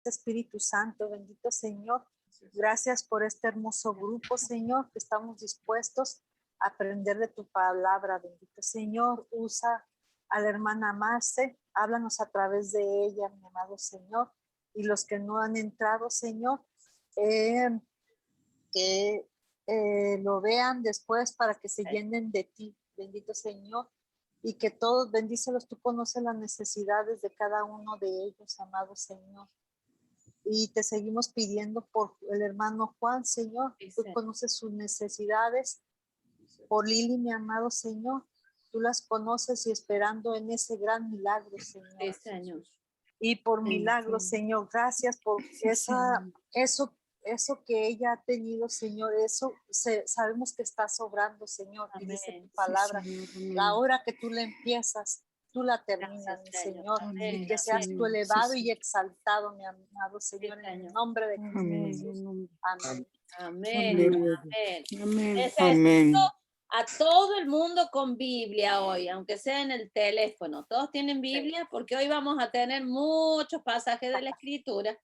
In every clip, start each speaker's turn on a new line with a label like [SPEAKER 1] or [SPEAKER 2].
[SPEAKER 1] Espíritu Santo, bendito Señor. Gracias por este hermoso grupo, Señor, que estamos dispuestos a aprender de tu palabra, bendito Señor. Usa a la hermana Marce, háblanos a través de ella, mi amado Señor, y los que no han entrado, Señor, que lo vean después para que se llenen de ti, bendito Señor, y que todos, bendícelos, tú conoces las necesidades de cada uno de ellos, amado Señor. Y te seguimos pidiendo por el hermano Juan, Señor, tú conoces sus necesidades, por Lili, mi amado Señor, tú las conoces y esperando en ese gran milagro, Señor.
[SPEAKER 2] Sí, Señor.
[SPEAKER 1] Y por milagro, Señor, gracias por eso que ella ha tenido, Señor, sabemos que está sobrando, Señor.
[SPEAKER 2] Amén.
[SPEAKER 1] Y dice tu palabra,
[SPEAKER 3] Sí,
[SPEAKER 1] la hora que tú la empiezas, tú la terminas,
[SPEAKER 2] Gracias,
[SPEAKER 1] mi
[SPEAKER 2] Señor.
[SPEAKER 1] Señor.
[SPEAKER 2] Amén.
[SPEAKER 1] Y que seas tú elevado y exaltado, mi amado Señor,
[SPEAKER 2] Sí,
[SPEAKER 1] en el
[SPEAKER 2] Señor.
[SPEAKER 1] nombre de Cristo
[SPEAKER 3] Amén.
[SPEAKER 1] Jesús. Amén.
[SPEAKER 2] Amén.
[SPEAKER 3] Amén.
[SPEAKER 2] Amén.
[SPEAKER 3] Amén.
[SPEAKER 2] Necesito a todo el mundo con Biblia hoy, aunque sea en el teléfono. ¿Todos tienen Biblia? Porque hoy vamos a tener muchos pasajes de la Escritura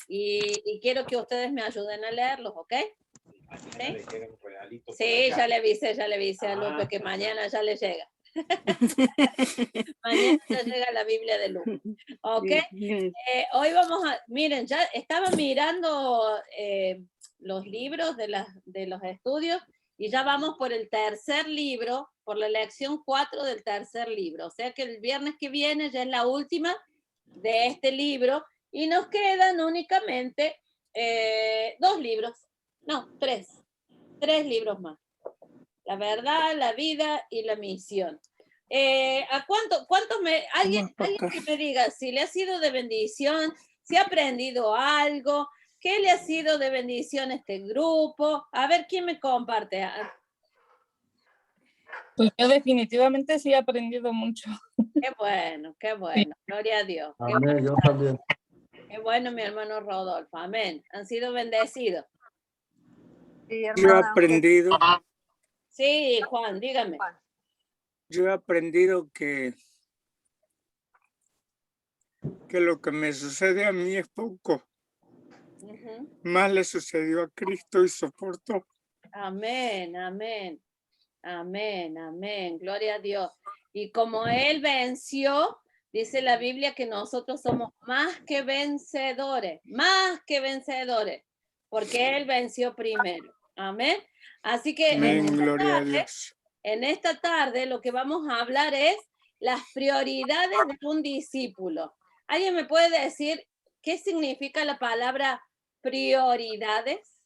[SPEAKER 2] y quiero que ustedes me ayuden a leerlos, ¿ok? Sí, ya le avisé a Lupe que mañana ya le llega. Mañana ya llega la Biblia de Lupe. ¿Ok? Hoy vamos a, miren, ya estaba mirando los libros de los estudios y ya vamos por el tercer libro, por la lección 4 del tercer libro. O sea que el viernes que viene ya es la última de este libro y nos quedan únicamente 2 libros, no, 3 libros más. La verdad, la vida y la misión. ¿A cuántos alguien que me diga si le ha sido de bendición, si ha aprendido algo, qué le ha sido de bendición este grupo? A ver, ¿quién me comparte?
[SPEAKER 4] Pues yo definitivamente sí he aprendido mucho.
[SPEAKER 2] Qué bueno, gloria a Dios.
[SPEAKER 5] Amén, yo también.
[SPEAKER 2] Qué bueno, mi hermano Rodolfo, amén. Han sido bendecidos.
[SPEAKER 1] Sí,
[SPEAKER 3] Yo he aprendido.
[SPEAKER 2] Sí, Juan, dígame.
[SPEAKER 3] Yo he aprendido que lo que me sucede a mí es poco. Más le sucedió a Cristo y soportó.
[SPEAKER 2] Amén, amén. Amén, amén. Gloria a Dios. Y como Él venció, dice la Biblia que nosotros somos más que vencedores, porque Él venció primero. Amén. Así que
[SPEAKER 3] Amén, gloria a Dios.
[SPEAKER 2] en esta tarde lo que vamos a hablar es las prioridades de un discípulo. ¿Alguien me puede decir qué significa la palabra prioridades?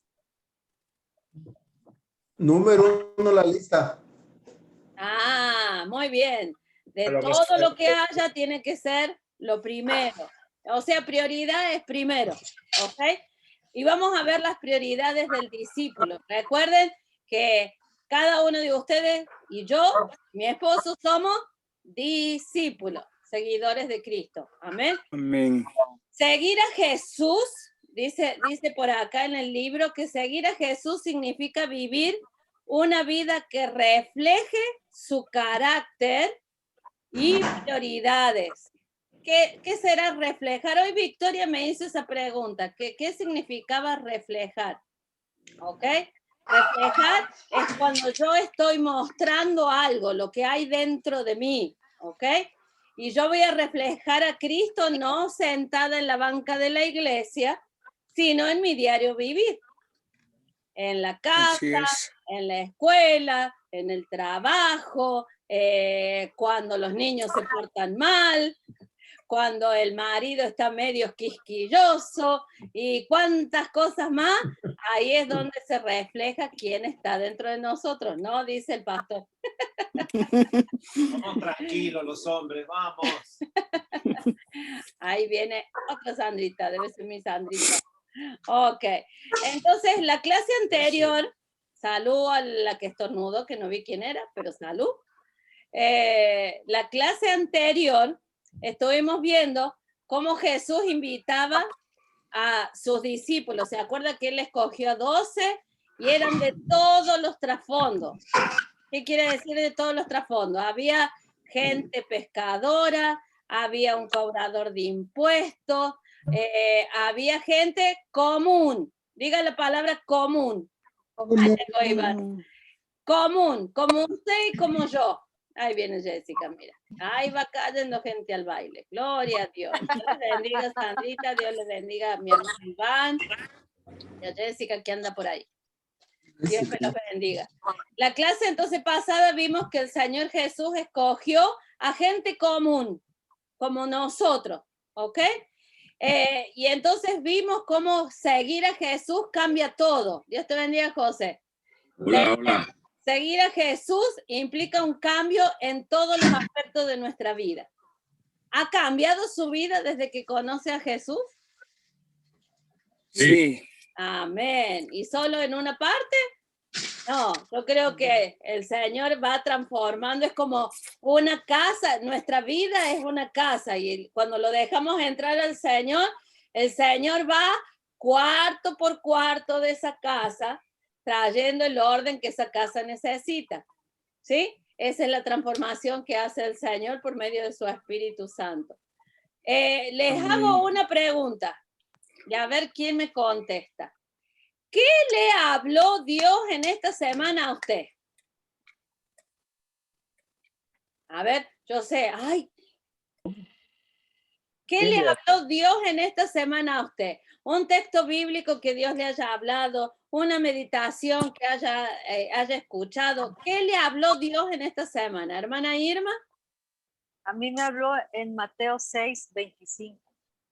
[SPEAKER 5] Número 1, la lista.
[SPEAKER 2] Ah, muy bien. De todo lo que haya tiene que ser lo primero. O sea, prioridad es primero. ¿Ok? Y vamos a ver las prioridades del discípulo. Recuerden que cada uno de ustedes y yo, mi esposo, somos discípulos, seguidores de Cristo. Amén.
[SPEAKER 3] Amén.
[SPEAKER 2] Seguir a Jesús, dice por acá en el libro, que seguir a Jesús significa vivir una vida que refleje su carácter y prioridades. ¿Qué será reflejar? Hoy Victoria me hizo esa pregunta. ¿Qué significaba reflejar? ¿Ok? Reflejar es cuando yo estoy mostrando algo, lo que hay dentro de mí. ¿Ok? Y yo voy a reflejar a Cristo no sentada en la banca de la iglesia, sino en mi diario vivir. En la casa, en la escuela, en el trabajo, cuando los niños se portan mal, cuando el marido está medio quisquilloso y cuántas cosas más, ahí es donde se refleja quién está dentro de nosotros, ¿no? Dice el pastor.
[SPEAKER 6] Vamos tranquilos los hombres, vamos.
[SPEAKER 2] Ahí viene otra Sandrita, debe ser mi Sandrita. Ok, entonces la clase anterior, salud a la que estornudó, que no vi quién era, pero salud. La clase anterior estuvimos viendo cómo Jesús invitaba a sus discípulos. ¿Se acuerda que él escogió a 12 y eran de todos los trasfondos? ¿Qué quiere decir de todos los trasfondos? Había gente pescadora, había un cobrador de impuestos, había gente común. Diga la palabra común. Ahí llegó Iván. Común, como usted y como yo. Ahí viene Jessica, mira. Ahí va cayendo gente al baile. Gloria a Dios. Dios le bendiga, Sandrita. Dios le bendiga a mi hermano Iván. Y a Jessica que anda por ahí. Dios me los bendiga. La clase entonces pasada vimos que el Señor Jesús escogió a gente común, como nosotros, ¿ok? Y entonces vimos cómo seguir a Jesús cambia todo. Dios te bendiga, José.
[SPEAKER 7] Hola.
[SPEAKER 2] Seguir a Jesús implica un cambio en todos los aspectos de nuestra vida. ¿Ha cambiado su vida desde que conoce a Jesús?
[SPEAKER 3] Sí.
[SPEAKER 2] Amén. ¿Y solo en una parte? No, yo creo que el Señor va transformando, es como una casa, nuestra vida es una casa y cuando lo dejamos entrar al Señor, el Señor va cuarto por cuarto de esa casa, trayendo el orden que esa casa necesita, ¿sí? Esa es la transformación que hace el Señor por medio de su Espíritu Santo. Les hago una pregunta y a ver quién me contesta. ¿Qué le habló Dios en esta semana a usted? A ver, yo sé, ¿qué le habló Dios en esta semana a usted? Un texto bíblico que Dios le haya hablado, una meditación que haya escuchado. ¿Qué le habló Dios en esta semana? Hermana Irma.
[SPEAKER 1] A mí me habló en Mateo 6:25.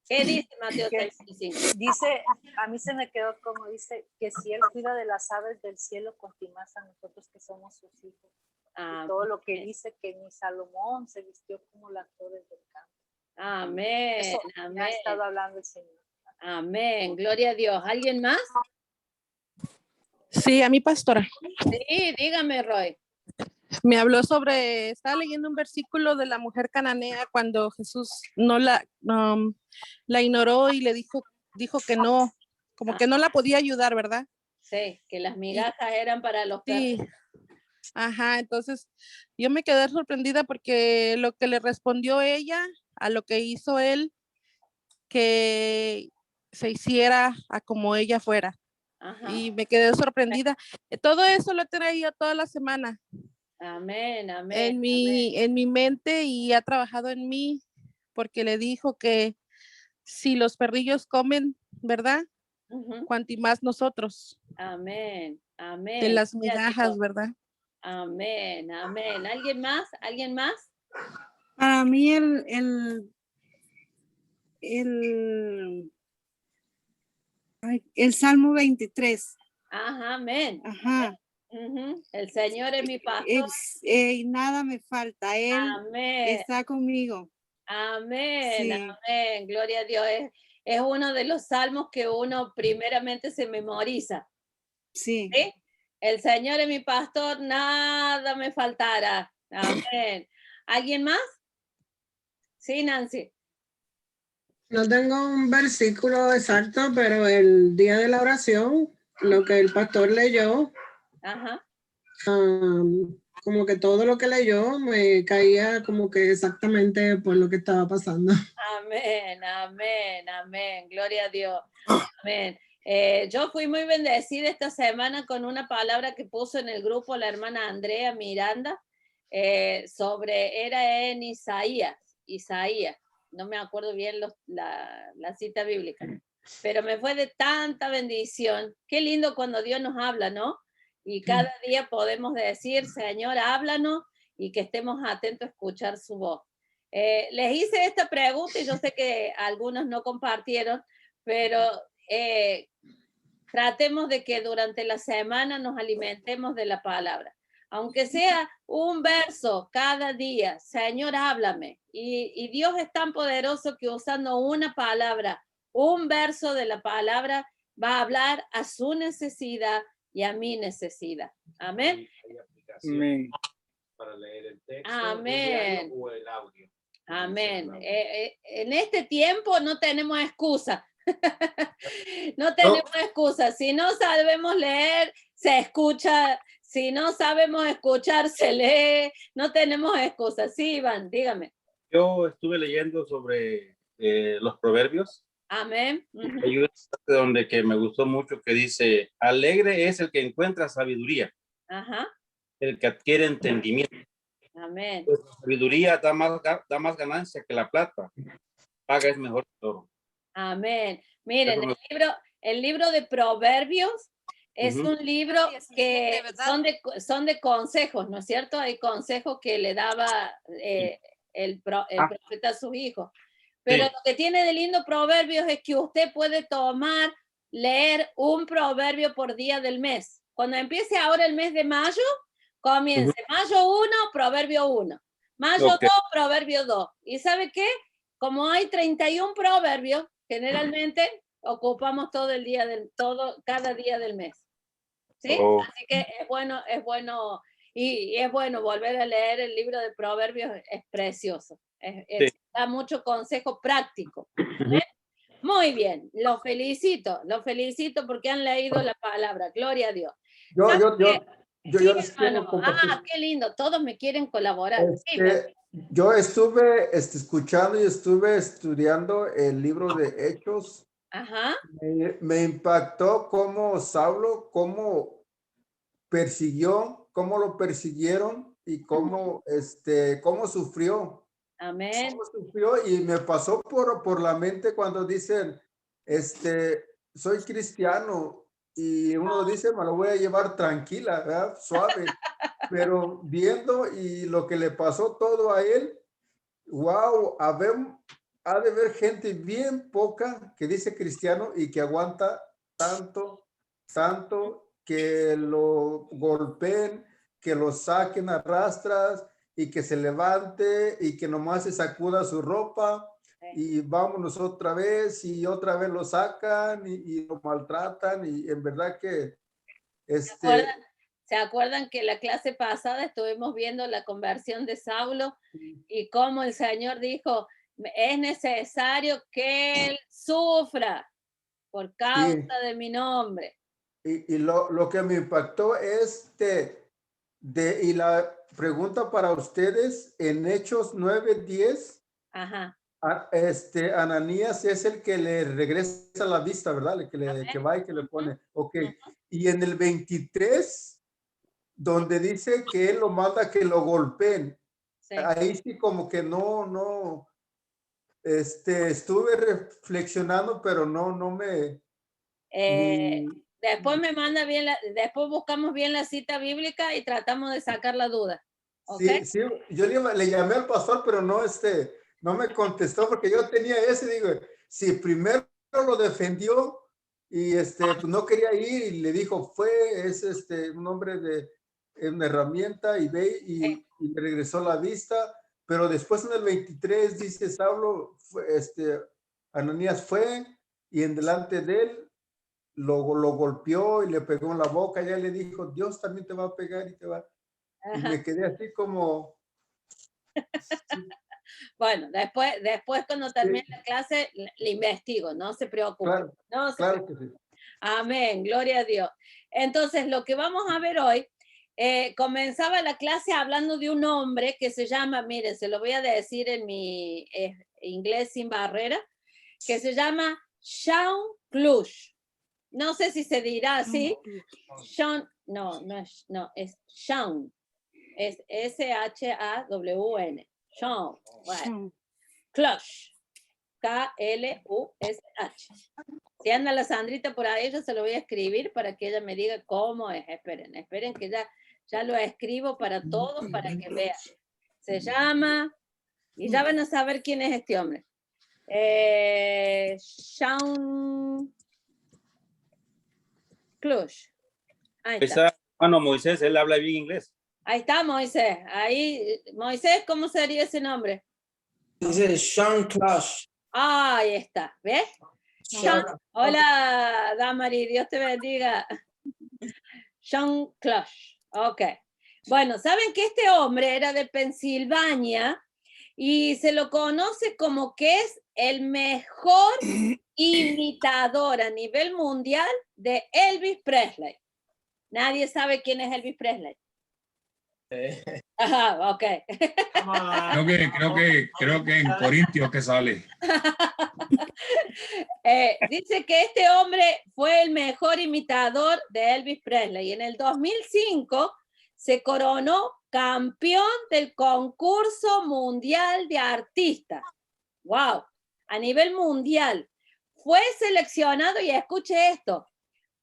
[SPEAKER 2] ¿Qué dice Mateo 6:25?
[SPEAKER 1] Dice, a mí se me quedó como dice, que si Él cuida de las aves del cielo, cuanto más a nosotros que somos sus hijos. Y todo lo que dice que ni Salomón se vistió como las flores del campo.
[SPEAKER 2] Amén.
[SPEAKER 1] Eso
[SPEAKER 2] amén.
[SPEAKER 1] me ha estado hablando el Señor.
[SPEAKER 2] Amén. Gloria a Dios. ¿Alguien más?
[SPEAKER 8] Sí, a mi pastora.
[SPEAKER 2] Sí, dígame, Roy.
[SPEAKER 8] Me habló sobre, estaba leyendo un versículo de la mujer cananea cuando Jesús no la ignoró y le dijo que no, como que no la podía ayudar, ¿verdad?
[SPEAKER 2] Sí, que las migajas eran para los perros.
[SPEAKER 8] Sí. Ajá, entonces yo me quedé sorprendida porque lo que le respondió ella a lo que hizo él, que se hiciera a como ella fuera.
[SPEAKER 2] Ajá.
[SPEAKER 8] Y me quedé sorprendida. Todo eso lo he traído toda la semana.
[SPEAKER 2] Amén, amén.
[SPEAKER 8] En mi mente y ha trabajado en mí porque le dijo que si los perrillos comen, ¿verdad? Cuanti más nosotros.
[SPEAKER 2] Amén, amén.
[SPEAKER 8] De las migajas, ¿verdad?
[SPEAKER 2] Amén, amén. ¿Alguien más? ¿Alguien más?
[SPEAKER 9] Para mí el Salmo 23.
[SPEAKER 2] Ajá, amén.
[SPEAKER 9] Ajá.
[SPEAKER 2] El Señor es mi pastor.
[SPEAKER 9] Nada me falta. Él está conmigo.
[SPEAKER 2] Amén,
[SPEAKER 9] sí.
[SPEAKER 2] Amén. Gloria a Dios. Es uno de los salmos que uno primeramente se memoriza.
[SPEAKER 9] Sí.
[SPEAKER 2] ¿Sí? El Señor es mi pastor, nada me faltará. Amén. ¿Alguien más? Sí, Nancy.
[SPEAKER 10] No tengo un versículo exacto, pero el día de la oración, lo que el pastor leyó, como que todo lo que leyó me caía como que exactamente por lo que estaba pasando.
[SPEAKER 2] Amén, amén, amén. Gloria a Dios. Amén. Yo fui muy bendecida esta semana con una palabra que puso en el grupo la hermana Andrea Miranda, era en Isaías, no me acuerdo bien la cita bíblica, pero me fue de tanta bendición. Qué lindo cuando Dios nos habla, ¿no? Y cada día podemos decir, Señor, háblanos, y que estemos atentos a escuchar su voz. Les hice esta pregunta y yo sé que algunos no compartieron, pero tratemos de que durante la semana nos alimentemos de la palabra. Aunque sea un verso cada día, Señor, háblame. Y Dios es tan poderoso que usando una palabra, un verso de la palabra, va a hablar a su necesidad y a mi necesidad. Amén.
[SPEAKER 3] Amén.
[SPEAKER 6] Para leer el texto,
[SPEAKER 2] amén.
[SPEAKER 6] O el audio.
[SPEAKER 2] Amén. En este tiempo no tenemos excusa. No tenemos excusa. Si no sabemos leer, se escucha. Si no sabemos escuchar, se lee. No tenemos excusa. Sí, Iván, dígame.
[SPEAKER 6] Yo estuve leyendo sobre los proverbios.
[SPEAKER 2] Amén. Ujú.
[SPEAKER 7] Hay una parte donde que me gustó mucho que dice, alegre es el que encuentra sabiduría,
[SPEAKER 2] Ajá.
[SPEAKER 7] el que adquiere entendimiento.
[SPEAKER 2] Amén.
[SPEAKER 7] Pues la sabiduría da más ganancia que la plata. Paga es mejor que oro.
[SPEAKER 2] Amén. Miren,
[SPEAKER 7] Eso
[SPEAKER 2] el libro de Proverbios es
[SPEAKER 7] Ujú.
[SPEAKER 2] un libro que son de consejos, ¿no es cierto? Hay consejos que le daba el profeta a sus hijos. Pero
[SPEAKER 7] Sí.
[SPEAKER 2] lo que tiene de lindo Proverbios es que usted puede leer un proverbio por día del mes. Cuando empiece ahora el mes de mayo, comience mayo 1, proverbio 1. Mayo 2, proverbio 2. ¿Y sabe qué? Como hay 31 proverbios, generalmente ocupamos todo el día cada día del mes. ¿Sí?
[SPEAKER 7] Oh.
[SPEAKER 2] Así que es bueno, y es bueno volver a leer el libro de Proverbios, es precioso. Da mucho consejo práctico. ¿Eh? Muy bien, los felicito porque han leído la palabra. Gloria a Dios.
[SPEAKER 5] Yo
[SPEAKER 2] Sí,
[SPEAKER 5] les quiero
[SPEAKER 2] hermano.
[SPEAKER 5] compartir.
[SPEAKER 2] Qué lindo, todos me quieren colaborar. Sí,
[SPEAKER 5] Yo estuve escuchando y estuve estudiando el libro de Hechos.
[SPEAKER 2] Ajá.
[SPEAKER 5] Me impactó cómo Saulo, cómo lo persiguieron y cómo sufrió.
[SPEAKER 2] Amén.
[SPEAKER 5] Cómo sufrió, y me pasó por la mente cuando dicen, soy cristiano, y uno dice, me lo voy a llevar tranquila, ¿verdad? Suave, pero viendo y lo que le pasó todo a él, wow, ha de haber gente bien poca que dice cristiano y que aguanta tanto que lo golpeen, que lo saquen a rastras y que se levante y que nomás se sacuda su ropa y vámonos otra vez y otra vez lo sacan y lo maltratan, y en verdad que
[SPEAKER 2] ¿Se acuerdan que la clase pasada estuvimos viendo la conversión de Saulo y cómo el Señor dijo, es necesario que él sufra por causa de mi nombre?
[SPEAKER 5] Y lo que me impactó es y la pregunta para ustedes, en Hechos 9:10,
[SPEAKER 2] ajá,
[SPEAKER 5] Ananías es el que le regresa la vista, ¿verdad? Que va y que le pone, ok. Y en el 23, donde dice que él lo manda que lo golpeen. Sí. Ahí sí como que no, estuve reflexionando, pero no me...
[SPEAKER 2] Después me manda después buscamos bien la cita bíblica y tratamos de sacar la duda. ¿Okay?
[SPEAKER 5] Sí, yo le llamé al pastor, pero no me contestó porque yo tenía ese, digo, si primero lo defendió y pues no quería ir y le dijo, es un hombre de una herramienta y ve y me regresó la vista, pero después en el 23 dice Saulo, Ananías fue y en delante de él lo golpeó y le pegó en la boca, ya le dijo, Dios también te va a pegar y te va. Y me quedé así como...
[SPEAKER 2] Bueno, después cuando termine la clase, le investigo, no se preocupe.
[SPEAKER 5] Claro que sí.
[SPEAKER 2] Amén, gloria a Dios. Entonces, lo que vamos a ver hoy, comenzaba la clase hablando de un hombre que se llama, miren, se lo voy a decir en mi inglés sin barrera, que se llama Shawn Clush. No sé si se dirá así. Shawn, no, es Shawn. Es S-H-A-W-N. Shawn. Bueno. Clush. K-L-U-S-H. Si anda la Sandrita por ahí, yo se lo voy a escribir para que ella me diga cómo es. Esperen que ya lo escribo para todos, para que vean. Se llama, y ya van a saber quién es este hombre. Shawn Clush. Ahí está.
[SPEAKER 7] Bueno, Moisés, él habla bien inglés.
[SPEAKER 2] Ahí está Moisés. Ahí, Moisés, ¿cómo sería ese nombre?
[SPEAKER 11] Dice Shawn Clush.
[SPEAKER 2] Ahí está, ¿ves? Hola, Damari, Dios te bendiga. Shawn Clush. Ok. Bueno, saben que este hombre era de Pensilvania y se lo conoce como que es el mejor imitador a nivel mundial de Elvis Presley. Nadie sabe quién es Elvis Presley. Ajá, ok.
[SPEAKER 12] Creo que en Corintios que sale.
[SPEAKER 2] Dice que este hombre fue el mejor imitador de Elvis Presley. En el 2005 se coronó campeón del concurso mundial de artistas. ¡Wow! A nivel mundial. Fue seleccionado, y escuche esto,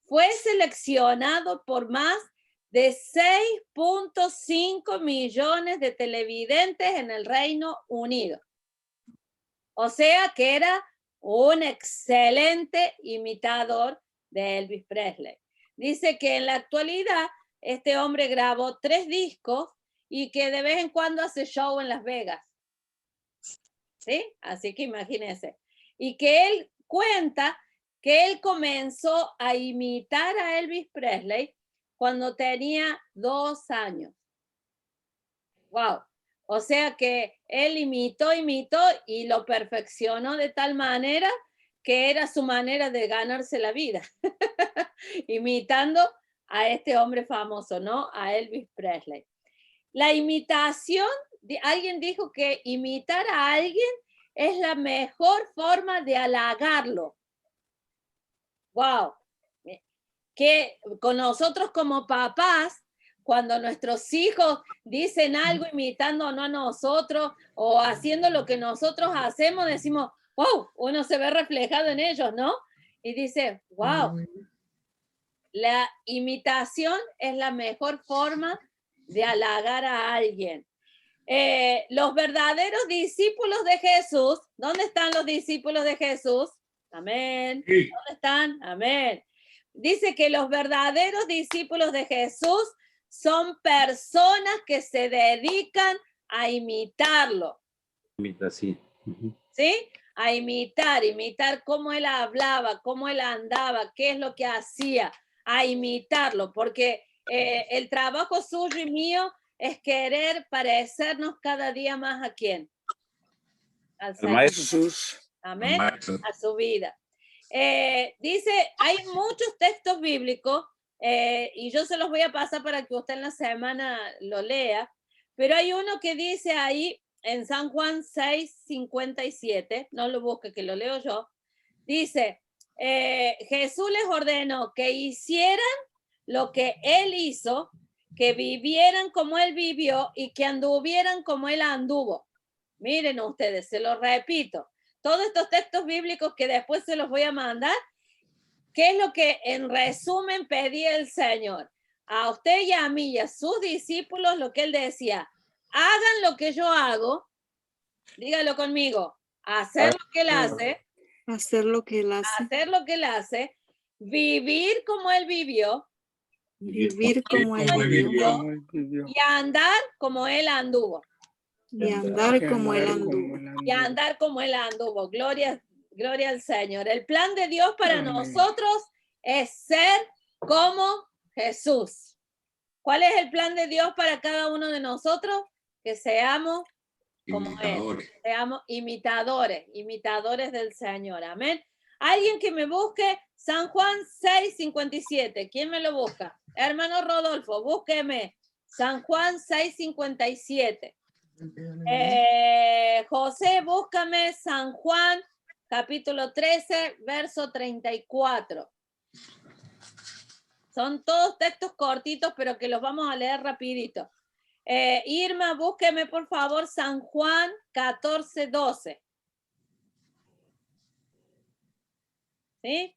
[SPEAKER 2] fue seleccionado por más de 6.5 millones de televidentes en el Reino Unido. O sea que era un excelente imitador de Elvis Presley. Dice que en la actualidad este hombre grabó 3 discos y que de vez en cuando hace show en Las Vegas. ¿Sí? Así que imagínense. Y que él cuenta que él comenzó a imitar a Elvis Presley cuando tenía 2 años. ¡Wow! O sea que él imitó y lo perfeccionó de tal manera que era su manera de ganarse la vida. Imitando a este hombre famoso, ¿no? A Elvis Presley. La imitación, alguien dijo que imitar a alguien es la mejor forma de halagarlo. ¡Wow! Que con nosotros como papás, cuando nuestros hijos dicen algo imitándonos a nosotros o haciendo lo que nosotros hacemos, decimos, wow, uno se ve reflejado en ellos, ¿no? Y dice, wow, la imitación es la mejor forma de halagar a alguien. Los verdaderos discípulos de Jesús, ¿dónde están los discípulos de Jesús? Amén.
[SPEAKER 12] Sí.
[SPEAKER 2] ¿Dónde están? Amén. Dice que los verdaderos discípulos de Jesús son personas que se dedican a imitarlo.
[SPEAKER 7] Sí.
[SPEAKER 2] ¿Sí? A imitar cómo él hablaba, cómo él andaba, qué es lo que hacía, a imitarlo, porque el trabajo suyo y mío es querer parecernos cada día más a quién. Al Señor.
[SPEAKER 3] Jesús.
[SPEAKER 2] Amén. A su vida. Dice, hay muchos textos bíblicos y yo se los voy a pasar para que usted en la semana lo lea, pero hay uno que dice ahí en San Juan 6:57, no lo busque, que lo leo yo, dice, Jesús les ordenó que hicieran lo que él hizo, que vivieran como él vivió y que anduvieran como él anduvo. Miren ustedes, se lo repito, todos estos textos bíblicos que después se los voy a mandar, ¿qué es lo que en resumen pedía el Señor? A usted y a mí y a sus discípulos, lo que él decía, hagan lo que yo hago, dígalo conmigo, hacer lo que él hace,
[SPEAKER 9] hacer lo que él hace,
[SPEAKER 2] hacer lo que él hace, vivir como él vivió,
[SPEAKER 9] vivir como él vivió,
[SPEAKER 2] y andar como él anduvo.
[SPEAKER 9] Y andar como él anduvo.
[SPEAKER 2] Y andar como él anduvo. Gloria al Señor. El plan de Dios para nosotros es ser como Jesús. ¿Cuál es el plan de Dios para cada uno de nosotros? Que seamos como Él. Seamos imitadores del Señor. Amén. Alguien que me busque San Juan 6:57. ¿Quién me lo busca? Hermano Rodolfo, búsqueme San Juan 6:57. José, búscame San Juan, capítulo 13, verso 34. Son todos textos cortitos, pero que los vamos a leer rapidito. Irma, búsqueme por favor San Juan 14:12. ¿Sí?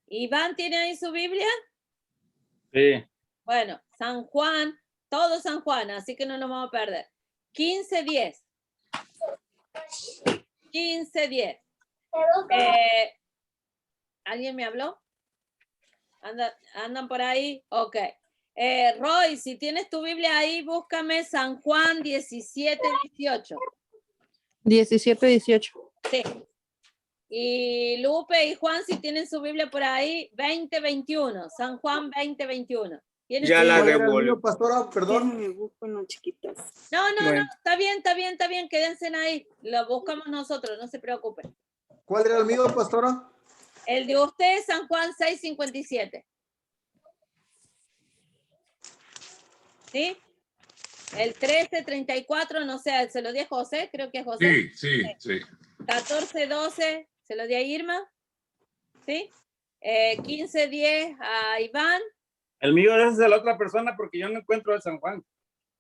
[SPEAKER 2] ¿Iván tiene ahí su Biblia?
[SPEAKER 7] Sí.
[SPEAKER 2] Bueno, San Juan, todo San Juan, así que no nos vamos a perder. 15:10. 15:10. ¿Alguien me habló? ¿Andan por ahí? Ok. Roy, si tienes tu Biblia ahí, búscame San Juan 17:18.
[SPEAKER 8] 17:18.
[SPEAKER 2] Sí. Y Lupe y Juan, si tienen su Biblia por ahí, 20:21. San Juan 20:21.
[SPEAKER 3] Ya la devuelvo.
[SPEAKER 5] Pastora, perdón.
[SPEAKER 2] No, está bien, quédense ahí. Lo buscamos nosotros, no se preocupen.
[SPEAKER 5] ¿Cuál era el mío, pastora?
[SPEAKER 2] El de usted, San Juan 6:57. ¿Sí? El 13:34, no sé, se lo di a José, creo que es José.
[SPEAKER 12] Sí.
[SPEAKER 2] 14:12, se lo di a Irma. ¿Sí? 15:10 a Iván.
[SPEAKER 7] El mío es de la otra persona porque yo no encuentro el San Juan.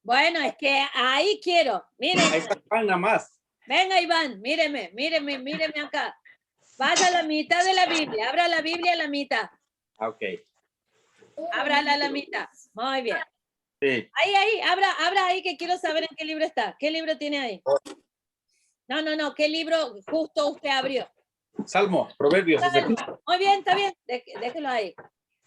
[SPEAKER 2] Bueno, es que ahí quiero. Miren.
[SPEAKER 7] Ahí está Juan nada más.
[SPEAKER 2] Venga, Iván, míreme acá. Vaya a la mitad de la Biblia. Abra la Biblia a la mitad.
[SPEAKER 7] Ok.
[SPEAKER 2] Ábrala a la mitad. Muy bien.
[SPEAKER 7] Sí.
[SPEAKER 2] Ahí, abra ahí que quiero saber en qué libro está. ¿Qué libro tiene ahí? No, ¿qué libro justo usted abrió?
[SPEAKER 7] Salmo, Proverbios.
[SPEAKER 2] Salmo. Muy bien, está bien. Déjelo ahí.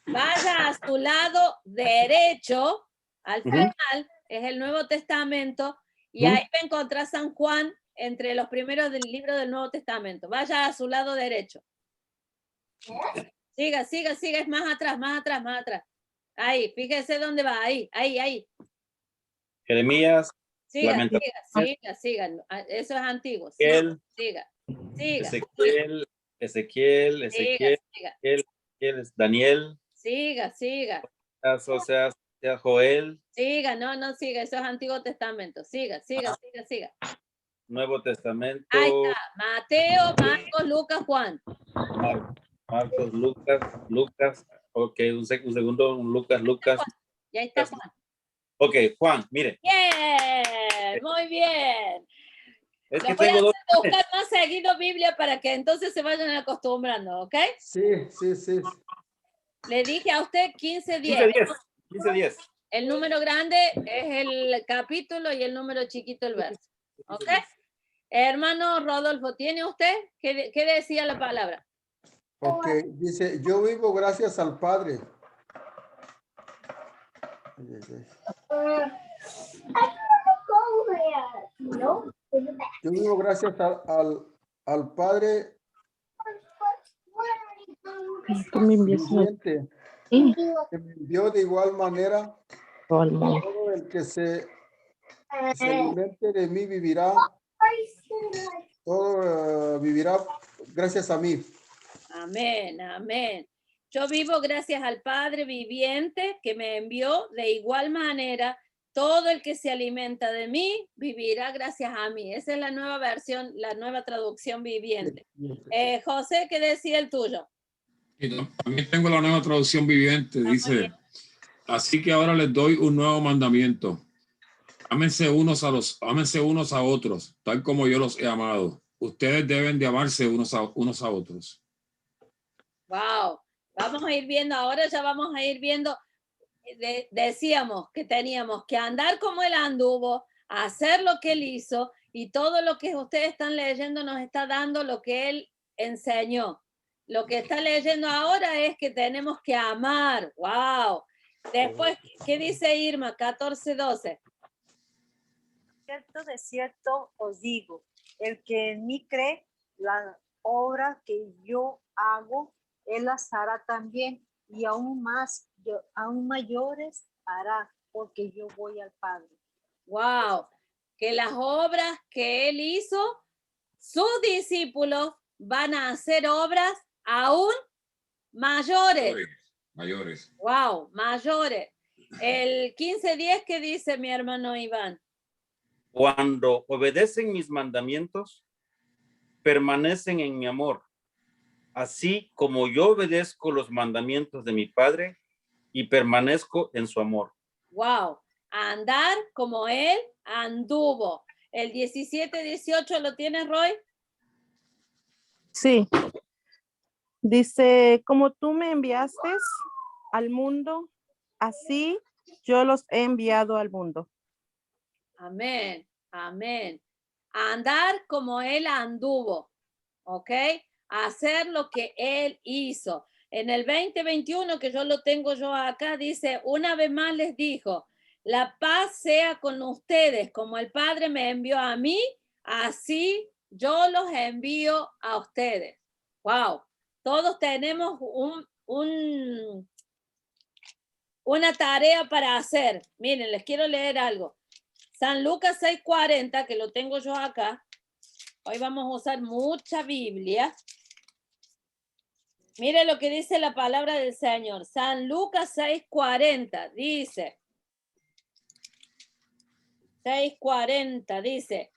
[SPEAKER 2] Vaya a su lado derecho, al final, es el Nuevo Testamento, y ahí va a encontrar San Juan entre los primeros del libro del Nuevo Testamento. Vaya a su lado derecho. Siga, es más atrás. Ahí, fíjese dónde va, ahí.
[SPEAKER 7] Jeremías.
[SPEAKER 2] Siga. Eso es antiguo. Siga.
[SPEAKER 7] Ezequiel, Daniel.
[SPEAKER 2] Siga.
[SPEAKER 7] O sea, Joel.
[SPEAKER 2] Siga, no siga, eso es Antiguo Testamento. Siga.
[SPEAKER 7] Nuevo Testamento.
[SPEAKER 2] Ahí está. Mateo, Marcos, Lucas, Juan.
[SPEAKER 7] Marcos, Lucas. Ok, un segundo, Lucas.
[SPEAKER 2] Ya está Juan.
[SPEAKER 7] Ok, Juan, mire.
[SPEAKER 2] Bien, muy bien.
[SPEAKER 7] Es que
[SPEAKER 2] voy
[SPEAKER 7] tengo
[SPEAKER 2] a buscar más seguido Biblia para que entonces se vayan acostumbrando, ¿ok?
[SPEAKER 5] Sí.
[SPEAKER 2] Le dije a usted 15:10.
[SPEAKER 7] 15:10.
[SPEAKER 2] El número grande es el capítulo y el número chiquito el verso. ¿Ok? Hermano Rodolfo, ¿tiene usted? ¿Qué decía la palabra?
[SPEAKER 5] Ok, dice, yo vivo gracias al Padre. Yo vivo gracias al Padre viviente, que me envió de igual manera. Todo el que se alimente de mí vivirá. Todo vivirá gracias a mí.
[SPEAKER 2] Amén. Yo vivo gracias al Padre viviente que me envió de igual manera. Todo el que se alimenta de mí vivirá gracias a mí. Esa es la nueva versión, la nueva traducción viviente. José, ¿qué decía el tuyo?
[SPEAKER 12] También tengo la nueva traducción viviente. Dice, así que ahora les doy un nuevo mandamiento. Ámense unos a otros, tal como yo los he amado. Ustedes deben de amarse unos a otros.
[SPEAKER 2] Wow. Vamos a ir viendo, ahora ya vamos a ir viendo. Decíamos que teníamos que andar como él anduvo, hacer lo que él hizo, y todo lo que ustedes están leyendo nos está dando lo que él enseñó. Lo que está leyendo ahora es que tenemos que amar. Wow. Después, ¿qué dice Irma? 14:12.
[SPEAKER 1] De cierto os digo, el que en mí cree, la obra que yo hago, él las hará también, y aún mayores hará, porque yo voy al Padre.
[SPEAKER 2] Wow, que las obras que él hizo, sus discípulos van a hacer obras aún mayores. Wow, mayores. El 15:10, ¿qué dice mi hermano Iván?
[SPEAKER 7] Cuando obedecen mis mandamientos, permanecen en mi amor, así como yo obedezco los mandamientos de mi Padre y permanezco en su amor.
[SPEAKER 2] Wow, andar como él anduvo. El 17-18, ¿lo tienes, Roy?
[SPEAKER 8] Sí. Dice, como tú me enviaste al mundo, así yo los he enviado al mundo.
[SPEAKER 2] Amén. Andar como él anduvo, ¿ok? Hacer lo que él hizo. En el 20:21, que yo lo tengo yo acá, dice, una vez más les dijo, la paz sea con ustedes, como el Padre me envió a mí, así yo los envío a ustedes. Wow. Todos tenemos una tarea para hacer. Miren, les quiero leer algo. San Lucas 6:40, que lo tengo yo acá. Hoy vamos a usar mucha Biblia. Mire lo que dice la palabra del Señor. San Lucas 6:40 dice, 6:40 dice,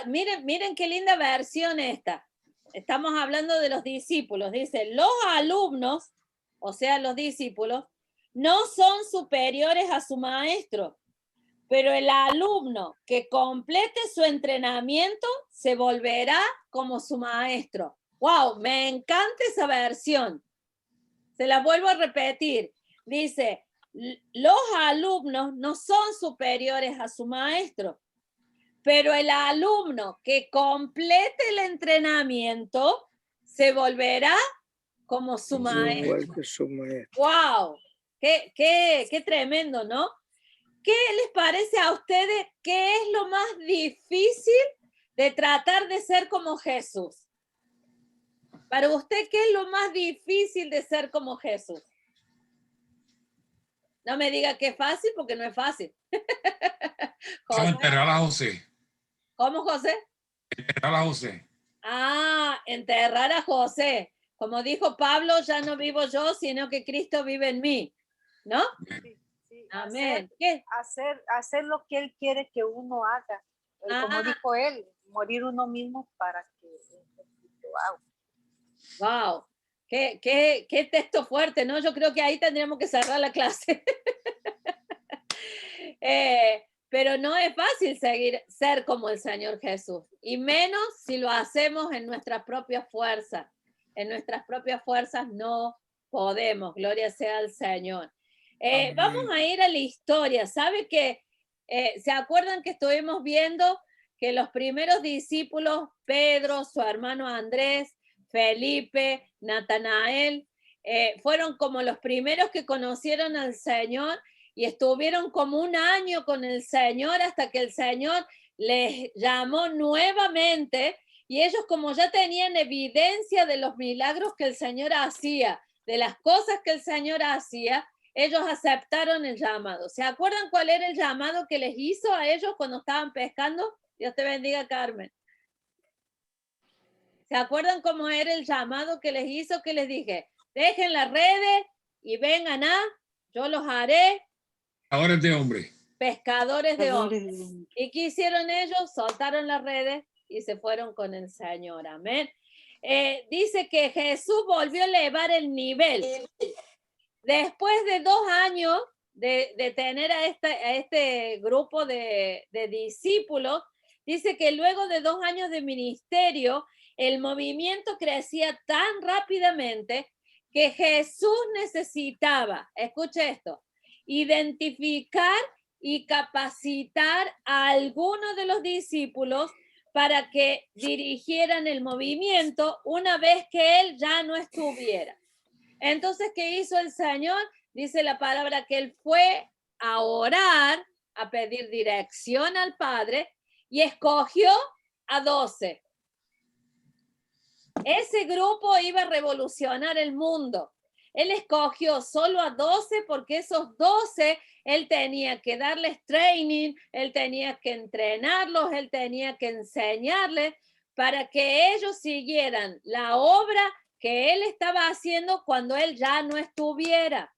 [SPEAKER 2] miren qué linda versión esta. Estamos hablando de los discípulos. Dice, los alumnos, o sea, los discípulos, no son superiores a su maestro, pero el alumno que complete su entrenamiento se volverá como su maestro. ¡Wow! Me encanta esa versión. Se la vuelvo a repetir. Dice, los alumnos no son superiores a su maestro, pero el alumno que complete el entrenamiento se volverá como su maestro. ¡Wow! Qué tremendo, ¿no? ¿Qué les parece a ustedes? ¿Qué es lo más difícil de tratar de ser como Jesús? Para usted, ¿qué es lo más difícil de ser como Jesús? No me diga que es fácil, porque no es fácil.
[SPEAKER 12] Vamos a enterrar a José.
[SPEAKER 2] ¿Cómo, José?
[SPEAKER 12] Enterrar a José.
[SPEAKER 2] Ah, enterrar a José. Como dijo Pablo, ya no vivo yo, sino que Cristo vive en mí. ¿No?
[SPEAKER 1] Sí,
[SPEAKER 2] Amén.
[SPEAKER 1] Hacer lo que Él quiere que uno haga. Como dijo Él, morir uno mismo para que lo haga.
[SPEAKER 2] Wow. Qué texto fuerte, ¿no? Yo creo que ahí tendríamos que cerrar la clase. Pero no es fácil ser como el Señor Jesús, y menos si lo hacemos en nuestras propias fuerzas. En nuestras propias fuerzas no podemos, gloria sea al Señor. Vamos a ir a la historia. ¿Sabe que se acuerdan que estuvimos viendo que los primeros discípulos, Pedro, su hermano Andrés, Felipe, Natanael, fueron como los primeros que conocieron al Señor y estuvieron como 1 año con el Señor hasta que el Señor les llamó nuevamente, y ellos, como ya tenían evidencia de los milagros que el Señor hacía, de las cosas que el Señor hacía, ellos aceptaron el llamado. ¿Se acuerdan cuál era el llamado que les hizo a ellos cuando estaban pescando? Dios te bendiga, Carmen. ¿Se acuerdan cómo era el llamado que les hizo? Que les dije, dejen las redes y vengan yo los haré
[SPEAKER 12] Pescadores de hombres.
[SPEAKER 2] Pescadores de hombres. ¿Y qué hicieron ellos? Soltaron las redes y se fueron con el Señor. Amén. Dice que Jesús volvió a elevar el nivel. Después de 2 años de tener a este grupo de discípulos, dice que luego de 2 años de ministerio, el movimiento crecía tan rápidamente que Jesús necesitaba, escuche esto, identificar y capacitar a algunos de los discípulos para que dirigieran el movimiento una vez que él ya no estuviera. Entonces, ¿qué hizo el Señor? Dice la palabra que él fue a orar, a pedir dirección al Padre, y escogió a 12. Ese grupo iba a revolucionar el mundo. Él escogió solo a 12 porque esos 12 él tenía que darles training, él tenía que entrenarlos, él tenía que enseñarles para que ellos siguieran la obra que él estaba haciendo cuando él ya no estuviera.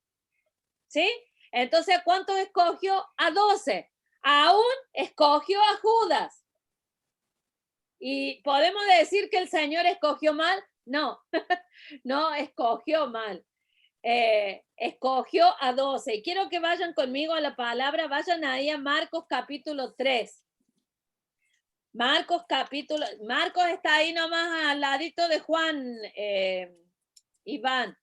[SPEAKER 2] ¿Sí? Entonces, ¿cuántos escogió? A 12. Aún escogió a Judas. ¿Y podemos decir que el Señor escogió mal? No, no escogió mal. Escogió a 12. Y quiero que vayan conmigo a la palabra, vayan ahí a Marcos capítulo 3. Marcos está ahí nomás al ladito de Juan, Iván.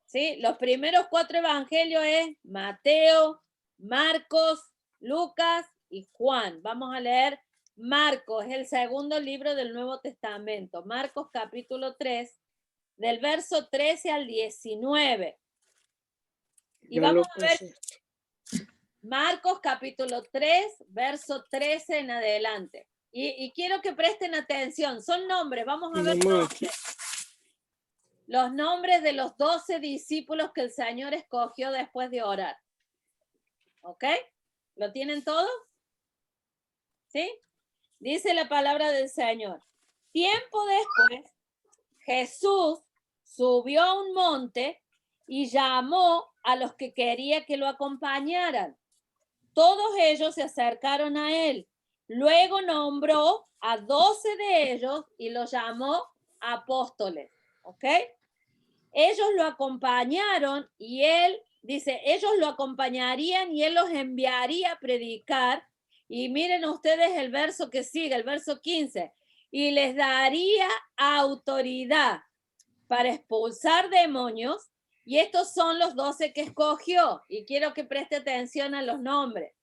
[SPEAKER 2] ¿Sí? Los primeros 4 evangelios es Mateo, Marcos, Lucas y Juan. Vamos a leer Marcos, es el segundo libro del Nuevo Testamento. Marcos capítulo 3, del verso 13 al 19. Y vamos a ver Marcos capítulo 3, verso 13 en adelante. Y quiero que presten atención. Son nombres, vamos a ver los nombres de los 12 discípulos que el Señor escogió después de orar. ¿Ok? ¿Lo tienen todo? ¿Sí? Dice la palabra del Señor. Tiempo después, Jesús subió a un monte y llamó a los que quería que lo acompañaran. todos ellos se acercaron a él. Luego nombró a 12 de ellos y los llamó apóstoles. ¿Ok? Ellos lo acompañaron y él, dice, ellos lo acompañarían y él los enviaría a predicar. Y miren ustedes el verso que sigue, el verso 15. Y les daría autoridad para expulsar demonios. Y estos son los 12 que escogió. Y quiero que preste atención a los nombres.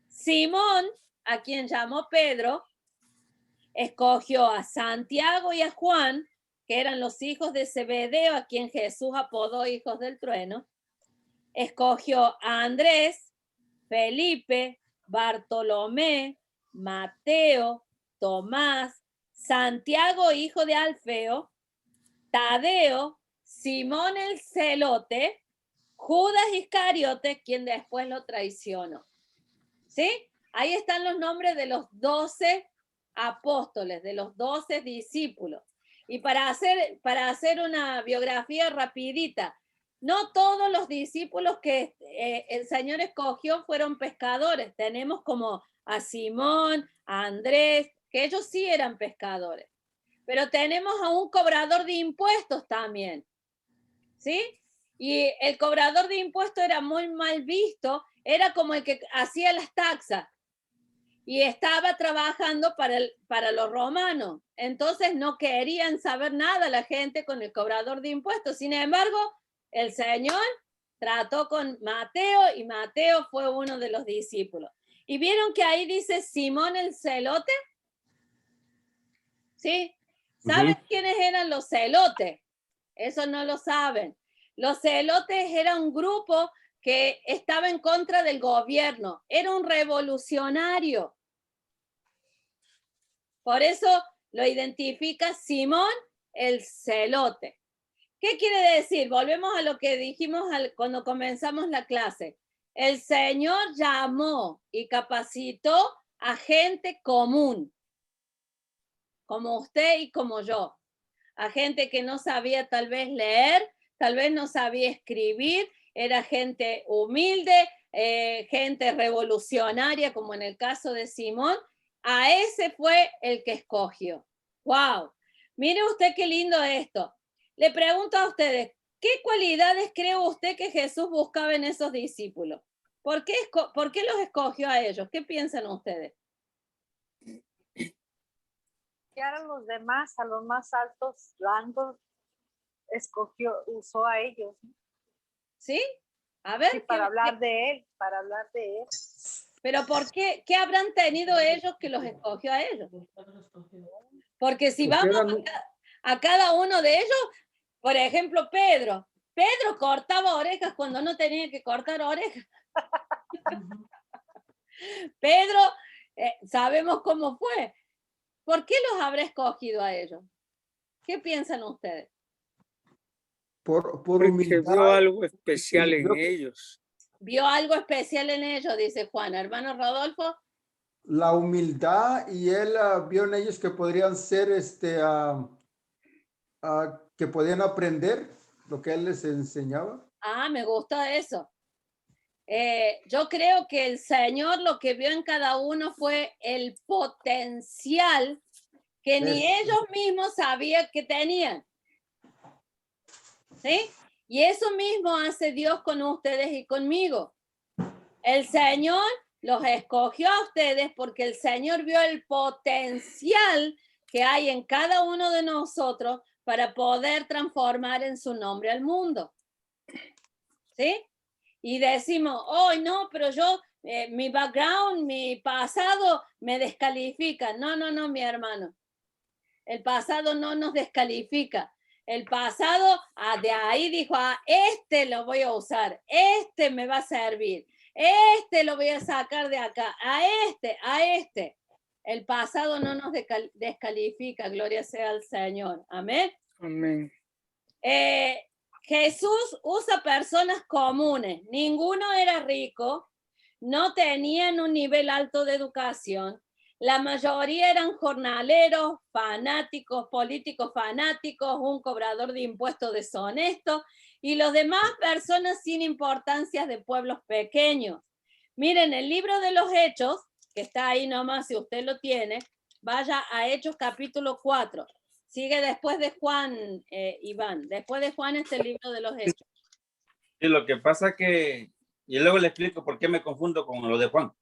[SPEAKER 2] Simón, a quien llamó Pedro, escogió a Santiago y a Juan, que eran los hijos de Zebedeo, a quien Jesús apodó hijos del trueno. Escogió a Andrés, Felipe, Bartolomé, Mateo, Tomás, Santiago, hijo de Alfeo, Tadeo, Simón el Celote, Judas Iscariote, quien después lo traicionó. ¿Sí? Ahí están los nombres de los 12 apóstoles, de los 12 discípulos. Y para hacer una biografía rapidita, no todos los discípulos que el Señor escogió fueron pescadores. Tenemos como a Simón, a Andrés, que ellos sí eran pescadores. Pero tenemos a un cobrador de impuestos también. ¿Sí? Y el cobrador de impuestos era muy mal visto, era como el que hacía las taxas. Y estaba trabajando para los romanos. Entonces no querían saber nada la gente con el cobrador de impuestos. Sin embargo, el Señor trató con Mateo y Mateo fue uno de los discípulos. ¿Y vieron que ahí dice Simón el Celote? ¿Sí? ¿Saben quiénes eran los celotes? Eso no lo saben. Los celotes eran un grupo que estaba en contra del gobierno. Era un revolucionario. Por eso lo identifica Simón el Celote. ¿Qué quiere decir? Volvemos a lo que dijimos cuando comenzamos la clase. El Señor llamó y capacitó a gente común, como usted y como yo. A gente que no sabía tal vez leer, tal vez no sabía escribir, era gente humilde, gente revolucionaria, como en el caso de Simón. A ese fue el que escogió. ¡Wow! Mire usted qué lindo esto. Le pregunto a ustedes, ¿qué cualidades cree usted que Jesús buscaba en esos discípulos? ¿Por qué los escogió a ellos? ¿Qué piensan ustedes?
[SPEAKER 1] Que a los demás, a los más altos rangos, usó a ellos.
[SPEAKER 2] ¿Sí? A ver.
[SPEAKER 1] Sí, para hablar de él.
[SPEAKER 2] Pero ¿por qué? ¿Qué habrán tenido ellos que los escogió a ellos? Porque si vamos a cada uno de ellos, por ejemplo, Pedro cortaba orejas cuando no tenía que cortar orejas. Pedro, sabemos cómo fue. ¿Por qué los habrá escogido a ellos? ¿Qué piensan ustedes?
[SPEAKER 3] Porque vio algo especial en ellos.
[SPEAKER 2] Vio algo especial en ellos, dice Juan. Hermano Rodolfo.
[SPEAKER 5] La humildad, y él vio en ellos que podrían ser, que podían aprender lo que él les enseñaba.
[SPEAKER 2] Ah, me gusta eso. Yo creo que el Señor lo que vio en cada uno fue el potencial que ni ellos mismos sabían que tenían. ¿Sí? Y eso mismo hace Dios con ustedes y conmigo. El Señor los escogió a ustedes porque el Señor vio el potencial que hay en cada uno de nosotros para poder transformar en su nombre al mundo. ¿Sí? Y decimos, oh, no, pero yo, mi background, mi pasado me descalifica. No, mi hermano. El pasado no nos descalifica. El pasado, de ahí dijo, este lo voy a usar, este me va a servir, este lo voy a sacar de acá, a este. El pasado no nos descalifica, gloria sea al Señor. Amén.
[SPEAKER 3] Amén.
[SPEAKER 2] Jesús usa personas comunes. Ninguno era rico, no tenían un nivel alto de educación. La mayoría eran jornaleros, fanáticos, políticos fanáticos, un cobrador de impuestos deshonesto y los demás personas sin importancias de pueblos pequeños. Miren, el libro de los Hechos, que está ahí nomás, si usted lo tiene, vaya a Hechos capítulo 4. Sigue después de Juan, Iván. Después de Juan está el libro de los Hechos.
[SPEAKER 7] Sí, lo que pasa que, y luego le explico por qué me confundo con lo de Juan.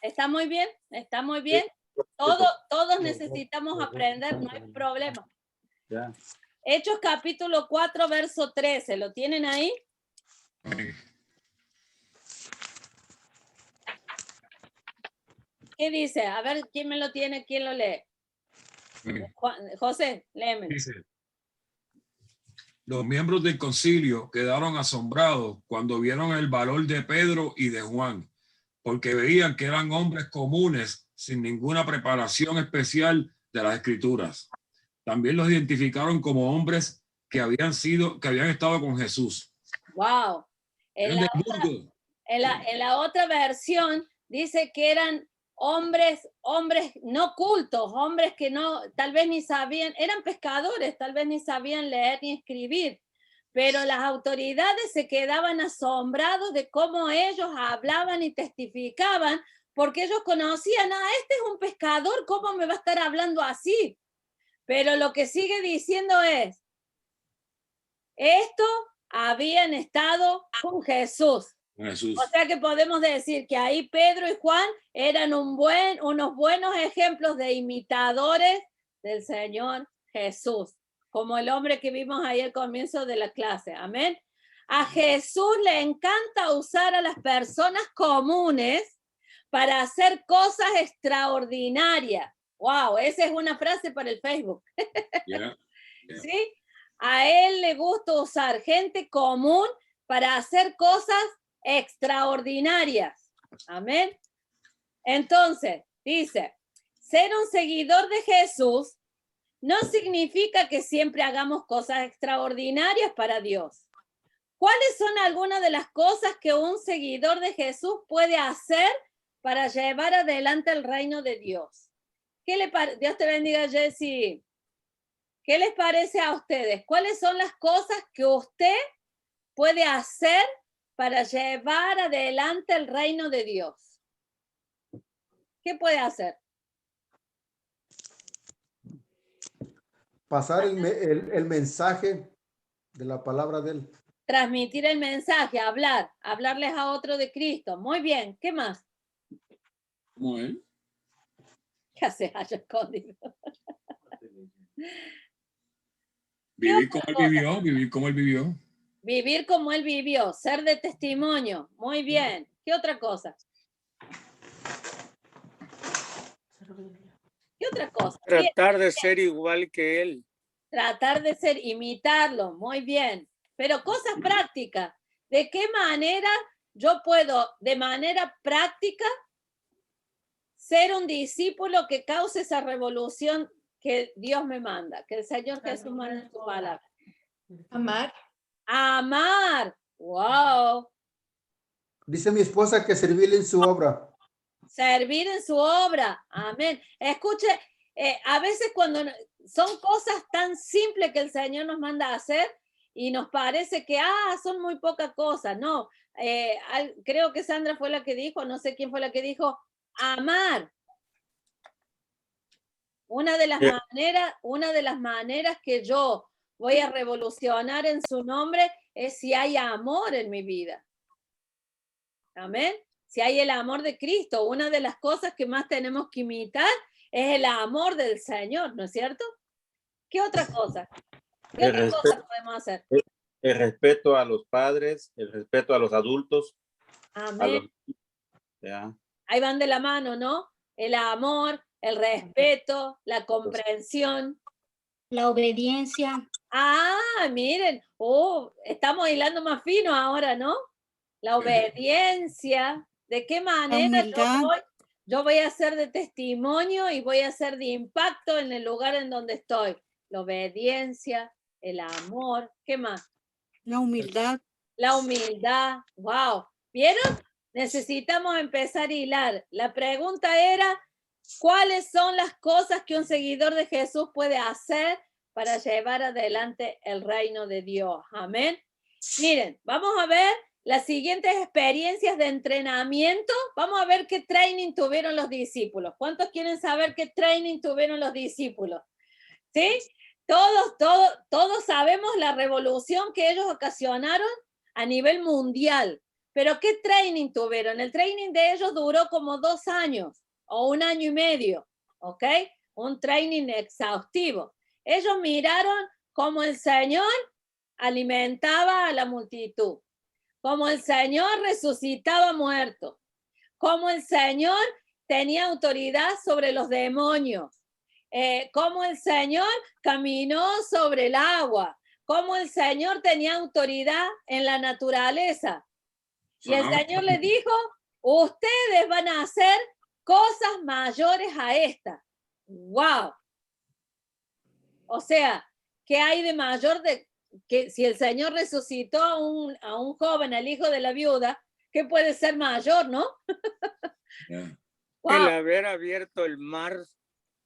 [SPEAKER 2] Está muy bien, está muy bien. Todos necesitamos aprender, no hay problema.
[SPEAKER 7] Ya.
[SPEAKER 2] Hechos capítulo 4, verso 13. ¿Lo tienen ahí? ¿Qué dice? A ver, ¿quién me lo tiene? ¿Quién lo lee? José, léeme.
[SPEAKER 12] Dice, los miembros del concilio quedaron asombrados cuando vieron el valor de Pedro y de Juan, porque veían que eran hombres comunes sin ninguna preparación especial de las escrituras. También los identificaron como hombres que habían estado con Jesús.
[SPEAKER 2] Wow. En la otra versión dice que eran hombres no cultos, hombres que no, tal vez ni sabían, eran pescadores, tal vez ni sabían leer ni escribir, pero las autoridades se quedaban asombrados de cómo ellos hablaban y testificaban, porque ellos conocían, este es un pescador, ¿cómo me va a estar hablando así? Pero lo que sigue diciendo es, esto habían estado con Jesús.
[SPEAKER 12] Jesús.
[SPEAKER 2] O sea que podemos decir que ahí Pedro y Juan eran unos buenos ejemplos de imitadores del Señor Jesús, como el hombre que vimos ahí al comienzo de la clase. Amén. A Jesús le encanta usar a las personas comunes para hacer cosas extraordinarias. Wow, esa es una frase para el Facebook.
[SPEAKER 12] Yeah.
[SPEAKER 2] ¿Sí? A él le gusta usar gente común para hacer cosas extraordinarias. Amén. Entonces, dice, ser un seguidor de Jesús no significa que siempre hagamos cosas extraordinarias para Dios. ¿Cuáles son algunas de las cosas que un seguidor de Jesús puede hacer para llevar adelante el reino de Dios? ¿Qué le parece? Dios te bendiga, Jessie. ¿Qué les parece a ustedes? ¿Cuáles son las cosas que usted puede hacer para llevar adelante el reino de Dios? ¿Qué puede hacer?
[SPEAKER 5] Pasar el mensaje de la palabra de él.
[SPEAKER 2] Transmitir el mensaje, hablarles a otro de Cristo. Muy bien, ¿qué más?
[SPEAKER 12] ¿Cómo él?
[SPEAKER 2] ¿Qué hace haya escondido?
[SPEAKER 12] Vivir como él vivió, vivir como él vivió.
[SPEAKER 2] Vivir como él vivió, ser de testimonio. Muy bien. ¿Qué otra cosa? ¿Qué otra cosa?
[SPEAKER 3] Tratar de ser igual que él.
[SPEAKER 2] Tratar de ser, imitarlo. Muy bien. Pero cosas prácticas. ¿De qué manera yo puedo, de manera práctica, ser un discípulo que cause esa revolución que Dios me manda, que el Señor Jesús manda en su palabra?
[SPEAKER 13] Amar.
[SPEAKER 2] Amar. Wow.
[SPEAKER 5] Dice mi esposa que servirle en su obra.
[SPEAKER 2] Servir en su obra. Amén. Escuche, a veces cuando son cosas tan simples que el Señor nos manda a hacer y nos parece que, son muy pocas cosas. No, creo que Sandra fue la que dijo, no sé quién fue la que dijo, amar. Una de las maneras que yo voy a revolucionar en su nombre es si hay amor en mi vida. Amén. Si hay el amor de Cristo, una de las cosas que más tenemos que imitar es el amor del Señor, ¿no es cierto? ¿Qué otra cosa? ¿Qué otra cosa podemos hacer?
[SPEAKER 7] El respeto a los padres, el respeto a los adultos.
[SPEAKER 2] Amén. Ahí van de la mano, ¿no? El amor, el respeto, la comprensión.
[SPEAKER 13] La obediencia.
[SPEAKER 2] Miren, estamos hilando más fino ahora, ¿no? La obediencia. ¿De qué manera yo voy a ser de testimonio y voy a ser de impacto en el lugar en donde estoy? La obediencia, el amor, ¿qué más?
[SPEAKER 9] La humildad.
[SPEAKER 2] La humildad, wow. ¿Vieron? Necesitamos empezar a hilar. La pregunta era, ¿cuáles son las cosas que un seguidor de Jesús puede hacer para llevar adelante el reino de Dios? Amén. Miren, vamos a ver las siguientes experiencias de entrenamiento vamos a ver qué training tuvieron los discípulos. ¿Cuántos quieren saber qué training tuvieron los discípulos? ¿Sí? Todos sabemos la revolución que ellos ocasionaron a nivel mundial. Pero ¿qué training tuvieron? El training de ellos duró como 2 años o 1 año y medio, ¿ok? Un training exhaustivo. Ellos miraron cómo el Señor alimentaba a la multitud, cómo el Señor resucitaba muertos, cómo el Señor tenía autoridad sobre los demonios, cómo el Señor caminó sobre el agua, cómo el Señor tenía autoridad en la naturaleza. Y el Señor le dijo, ustedes van a hacer cosas mayores a estas. ¡Wow! O sea, ¿qué hay de mayor de que si el Señor resucitó a un joven, al hijo de la viuda, qué puede ser mayor, no?
[SPEAKER 3] Yeah.
[SPEAKER 2] Wow.
[SPEAKER 3] El haber abierto el mar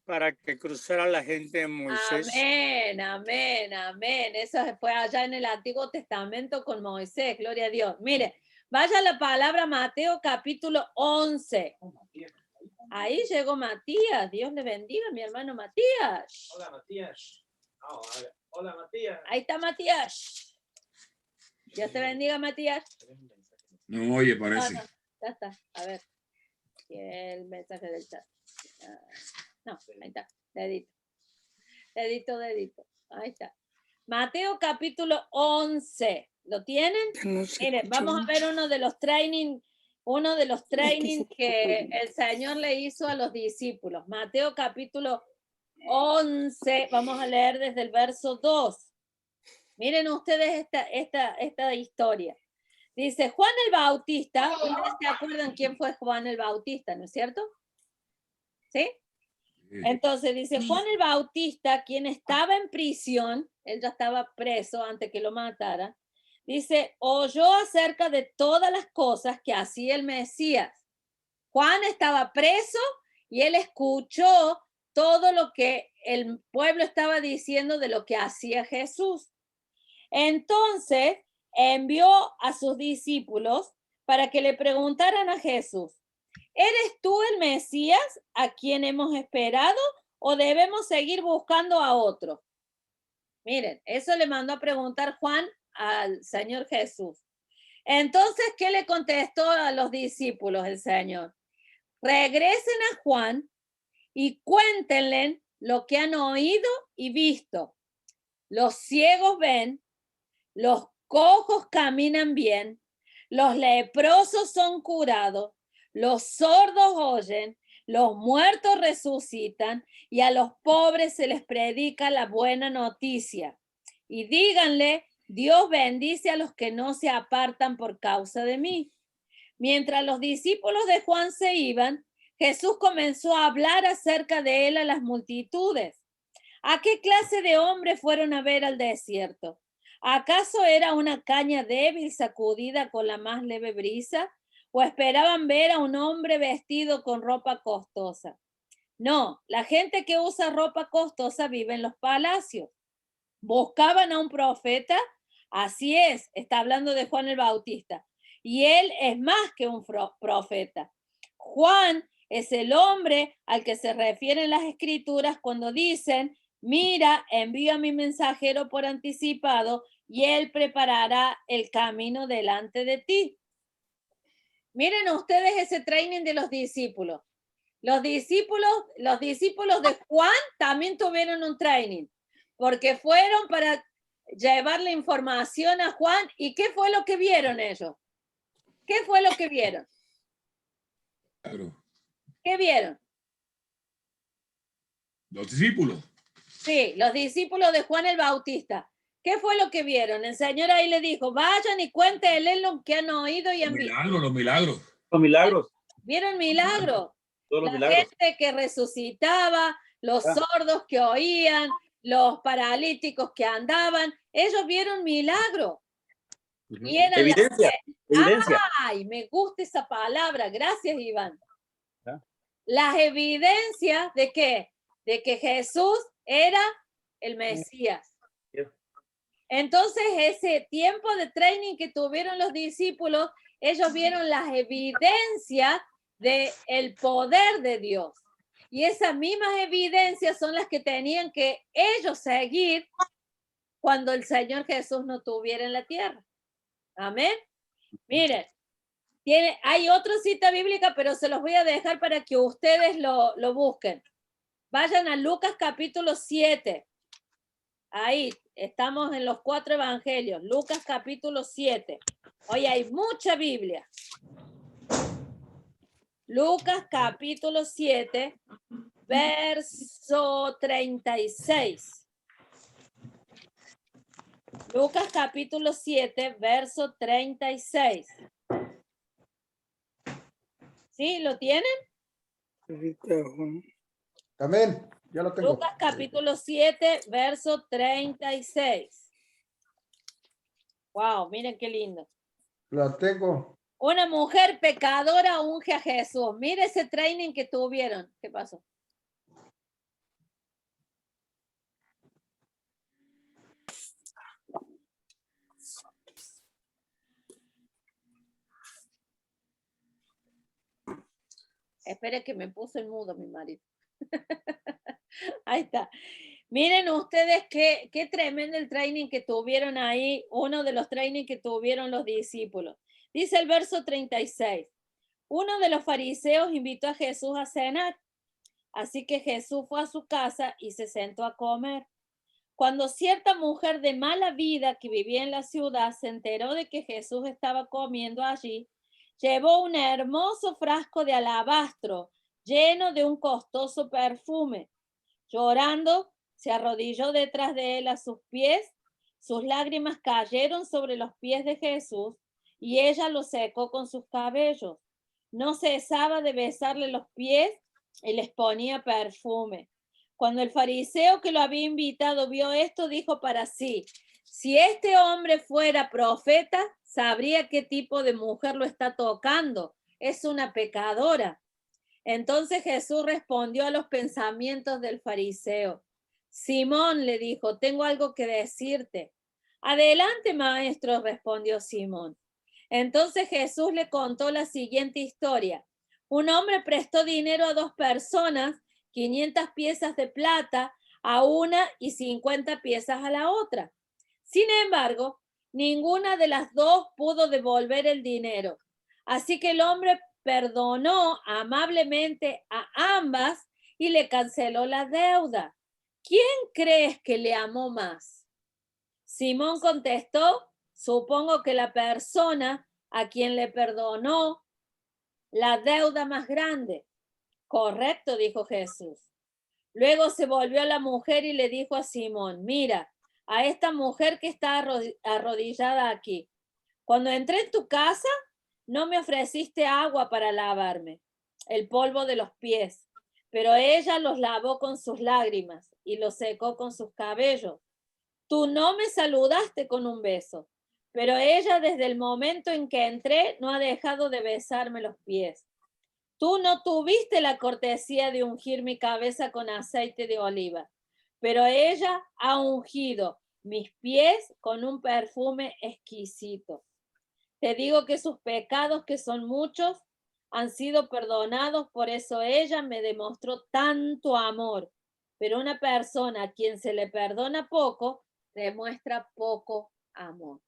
[SPEAKER 3] para que cruzara la gente de Moisés.
[SPEAKER 2] Amén, amén, amén. Eso fue allá en el Antiguo Testamento con Moisés, gloria a Dios. Mire, vaya la palabra Mateo capítulo 11. Ahí llegó Matías. Dios le bendiga, mi hermano Matías.
[SPEAKER 6] Hola, Matías. Oh, hola, Matías.
[SPEAKER 2] Ahí está Matías. Dios te bendiga, Matías.
[SPEAKER 12] No, oye, parece.
[SPEAKER 2] No, ya está. A ver. El mensaje del chat. No, ahí está. Dedito. Dedito. Ahí está. Mateo capítulo 11. ¿Lo tienen?
[SPEAKER 3] No
[SPEAKER 2] Miren, vamos a ver uno de los trainings que el Señor le hizo a los discípulos. Mateo capítulo 11, vamos a leer desde el verso 2. Miren ustedes esta historia. Dice, Juan el Bautista, ¿ustedes se acuerdan quién fue Juan el Bautista, no es cierto? ¿Sí? Entonces dice, Juan el Bautista, quien estaba en prisión, él ya estaba preso antes que lo mataran, dice, oyó acerca de todas las cosas que hacía el Mesías. Juan estaba preso y él escuchó todo lo que el pueblo estaba diciendo de lo que hacía Jesús. Entonces envió a sus discípulos para que le preguntaran a Jesús, ¿eres tú el Mesías a quien hemos esperado o debemos seguir buscando a otro? Miren, eso le mandó a preguntar Juan al Señor Jesús. Entonces, ¿qué le contestó a los discípulos el Señor? Regresen a Juan y cuéntenle lo que han oído y visto. Los ciegos ven, los cojos caminan bien, los leprosos son curados, los sordos oyen, los muertos resucitan y a los pobres se les predica la buena noticia. Y díganle, Dios bendice a los que no se apartan por causa de mí. Mientras los discípulos de Juan se iban, Jesús comenzó a hablar acerca de él a las multitudes. ¿A qué clase de hombre fueron a ver al desierto? ¿Acaso era una caña débil sacudida con la más leve brisa? ¿O esperaban ver a un hombre vestido con ropa costosa? No, la gente que usa ropa costosa vive en los palacios. ¿Buscaban a un profeta? Así es, está hablando de Juan el Bautista. Y él es más que un profeta. Juan es el hombre al que se refieren las escrituras cuando dicen, mira, envío a mi mensajero por anticipado y él preparará el camino delante de ti. Miren ustedes ese training de los discípulos. Los discípulos de Juan también tuvieron un training, porque fueron para llevarle información a Juan. ¿Y qué fue lo que vieron ellos? ¿Qué fue lo que vieron?
[SPEAKER 12] Claro.
[SPEAKER 2] ¿Qué vieron?
[SPEAKER 12] Los discípulos.
[SPEAKER 2] Sí, los discípulos de Juan el Bautista. ¿Qué fue lo que vieron? El Señor ahí le dijo, vayan y cuéntenle lo que han oído y han visto.
[SPEAKER 12] Los milagros.
[SPEAKER 7] Los milagros.
[SPEAKER 2] ¿Vieron milagros?
[SPEAKER 7] Todos los
[SPEAKER 2] La
[SPEAKER 7] milagros.
[SPEAKER 2] gente que resucitaba, los sordos que oían, los paralíticos que andaban, ellos vieron milagros. Y eran
[SPEAKER 7] Evidencia. Evidencia.
[SPEAKER 2] ¡Ay! Me gusta esa palabra. Gracias, Iván. Las evidencias de qué? De que Jesús era el Mesías. Entonces, ese tiempo de training que tuvieron los discípulos, ellos vieron las evidencias del poder de Dios. Y esas mismas evidencias son las que tenían que ellos seguir cuando el Señor Jesús no estuviera en la tierra. Amén. Miren, hay otra cita bíblica, pero se los voy a dejar para que ustedes lo busquen. Vayan a Lucas capítulo 7. Ahí estamos en los 4 evangelios. Lucas capítulo 7. Hoy hay mucha Biblia. Lucas capítulo 7, verso 36. Lucas capítulo 7, verso 36. ¿Sí? ¿Lo tienen?
[SPEAKER 5] Amén. Ya lo tengo.
[SPEAKER 2] Lucas capítulo 7, verso 36. Wow, miren qué lindo.
[SPEAKER 5] Lo tengo.
[SPEAKER 2] Una mujer pecadora unge a Jesús. Mire ese training que tuvieron. ¿Qué pasó? Espere que me puso en mudo mi marido. Ahí está. Miren ustedes qué tremendo el training que tuvieron ahí, uno de los trainings que tuvieron los discípulos. Dice el verso 36. Uno de los fariseos invitó a Jesús a cenar. Así que Jesús fue a su casa y se sentó a comer. Cuando cierta mujer de mala vida que vivía en la ciudad se enteró de que Jesús estaba comiendo allí, llevó un hermoso frasco de alabastro lleno de un costoso perfume. Llorando, se arrodilló detrás de él a sus pies. Sus lágrimas cayeron sobre los pies de Jesús y ella los secó con sus cabellos. No cesaba de besarle los pies y les ponía perfume. Cuando el fariseo que lo había invitado vio esto, dijo para sí: si este hombre fuera profeta, sabría qué tipo de mujer lo está tocando. Es una pecadora. Entonces Jesús respondió a los pensamientos del fariseo. Simón, le dijo, tengo algo que decirte. Adelante, maestro, respondió Simón. Entonces Jesús le contó la siguiente historia. Un hombre prestó dinero a 2 personas, 500 piezas de plata a una y 50 piezas a la otra. Sin embargo, ninguna de las 2 pudo devolver el dinero. Así que el hombre perdonó amablemente a ambas y le canceló la deuda. ¿Quién crees que le amó más? Simón contestó, supongo que la persona a quien le perdonó la deuda más grande. Correcto, dijo Jesús. Luego se volvió a la mujer y le dijo a Simón, mira, a esta mujer que está arrodillada aquí. Cuando entré en tu casa, no me ofreciste agua para lavarme, el polvo de los pies, pero ella los lavó con sus lágrimas y los secó con sus cabellos. Tú no me saludaste con un beso, pero ella desde el momento en que entré no ha dejado de besarme los pies. Tú no tuviste la cortesía de ungir mi cabeza con aceite de oliva, pero ella ha ungido mis pies con un perfume exquisito. Te digo que sus pecados, que son muchos, han sido perdonados, por eso ella me demostró tanto amor. Pero una persona a quien se le perdona poco, demuestra poco amor.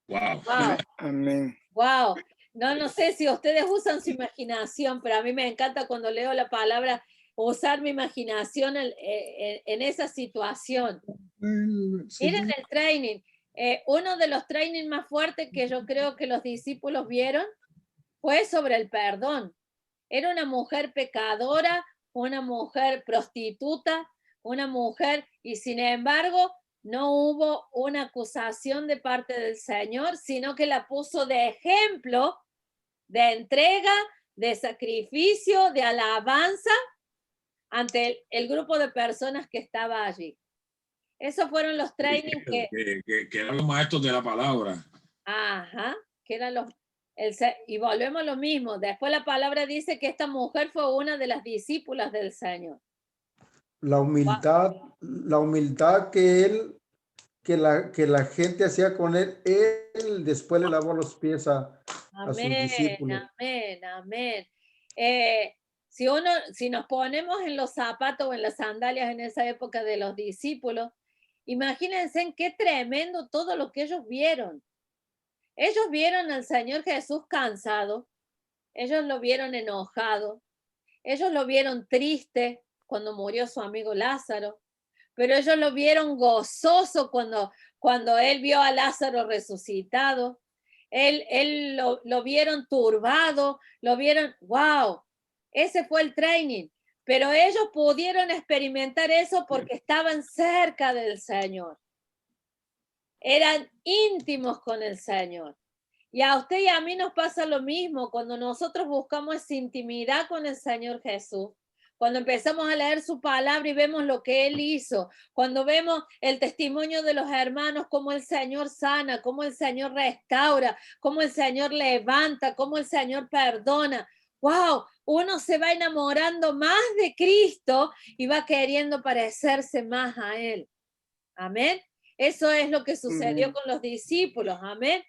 [SPEAKER 12] Wow.
[SPEAKER 2] Wow.
[SPEAKER 3] Amén.
[SPEAKER 2] Wow. No sé si ustedes usan su imaginación, pero a mí me encanta cuando leo la palabra usar mi imaginación en esa situación. Miren el training. Uno de los trainings más fuertes que yo creo que los discípulos vieron fue sobre el perdón. Era una mujer pecadora, una mujer prostituta, una mujer, y sin embargo no hubo una acusación de parte del Señor, sino que la puso de ejemplo de entrega, de sacrificio, de alabanza ante el grupo de personas que estaba allí. Esos fueron los trainings que
[SPEAKER 12] eran los maestros de la palabra.
[SPEAKER 2] Ajá, que eran y volvemos a lo mismo. Después la palabra dice que esta mujer fue una de las discípulas del Señor.
[SPEAKER 5] La humildad que la gente hacía con él después le lavó los pies a sus discípulos.
[SPEAKER 2] Amén. Si nos ponemos en los zapatos o en las sandalias en esa época de los discípulos, imagínense en qué tremendo todo lo que ellos vieron. Ellos vieron al Señor Jesús cansado, ellos lo vieron enojado, ellos lo vieron triste cuando murió su amigo Lázaro, pero ellos lo vieron gozoso cuando él vio a Lázaro resucitado. Él lo vieron turbado, lo vieron, wow, ese fue el training. Pero ellos pudieron experimentar eso porque estaban cerca del Señor. Eran íntimos con el Señor. Y a usted y a mí nos pasa lo mismo cuando nosotros buscamos esa intimidad con el Señor Jesús. Cuando empezamos a leer su palabra y vemos lo que Él hizo, cuando vemos el testimonio de los hermanos, cómo el Señor sana, cómo el Señor restaura, cómo el Señor levanta, cómo el Señor perdona. ¡Wow! Uno se va enamorando más de Cristo y va queriendo parecerse más a Él. Amén. Eso es lo que sucedió con los discípulos. Amén.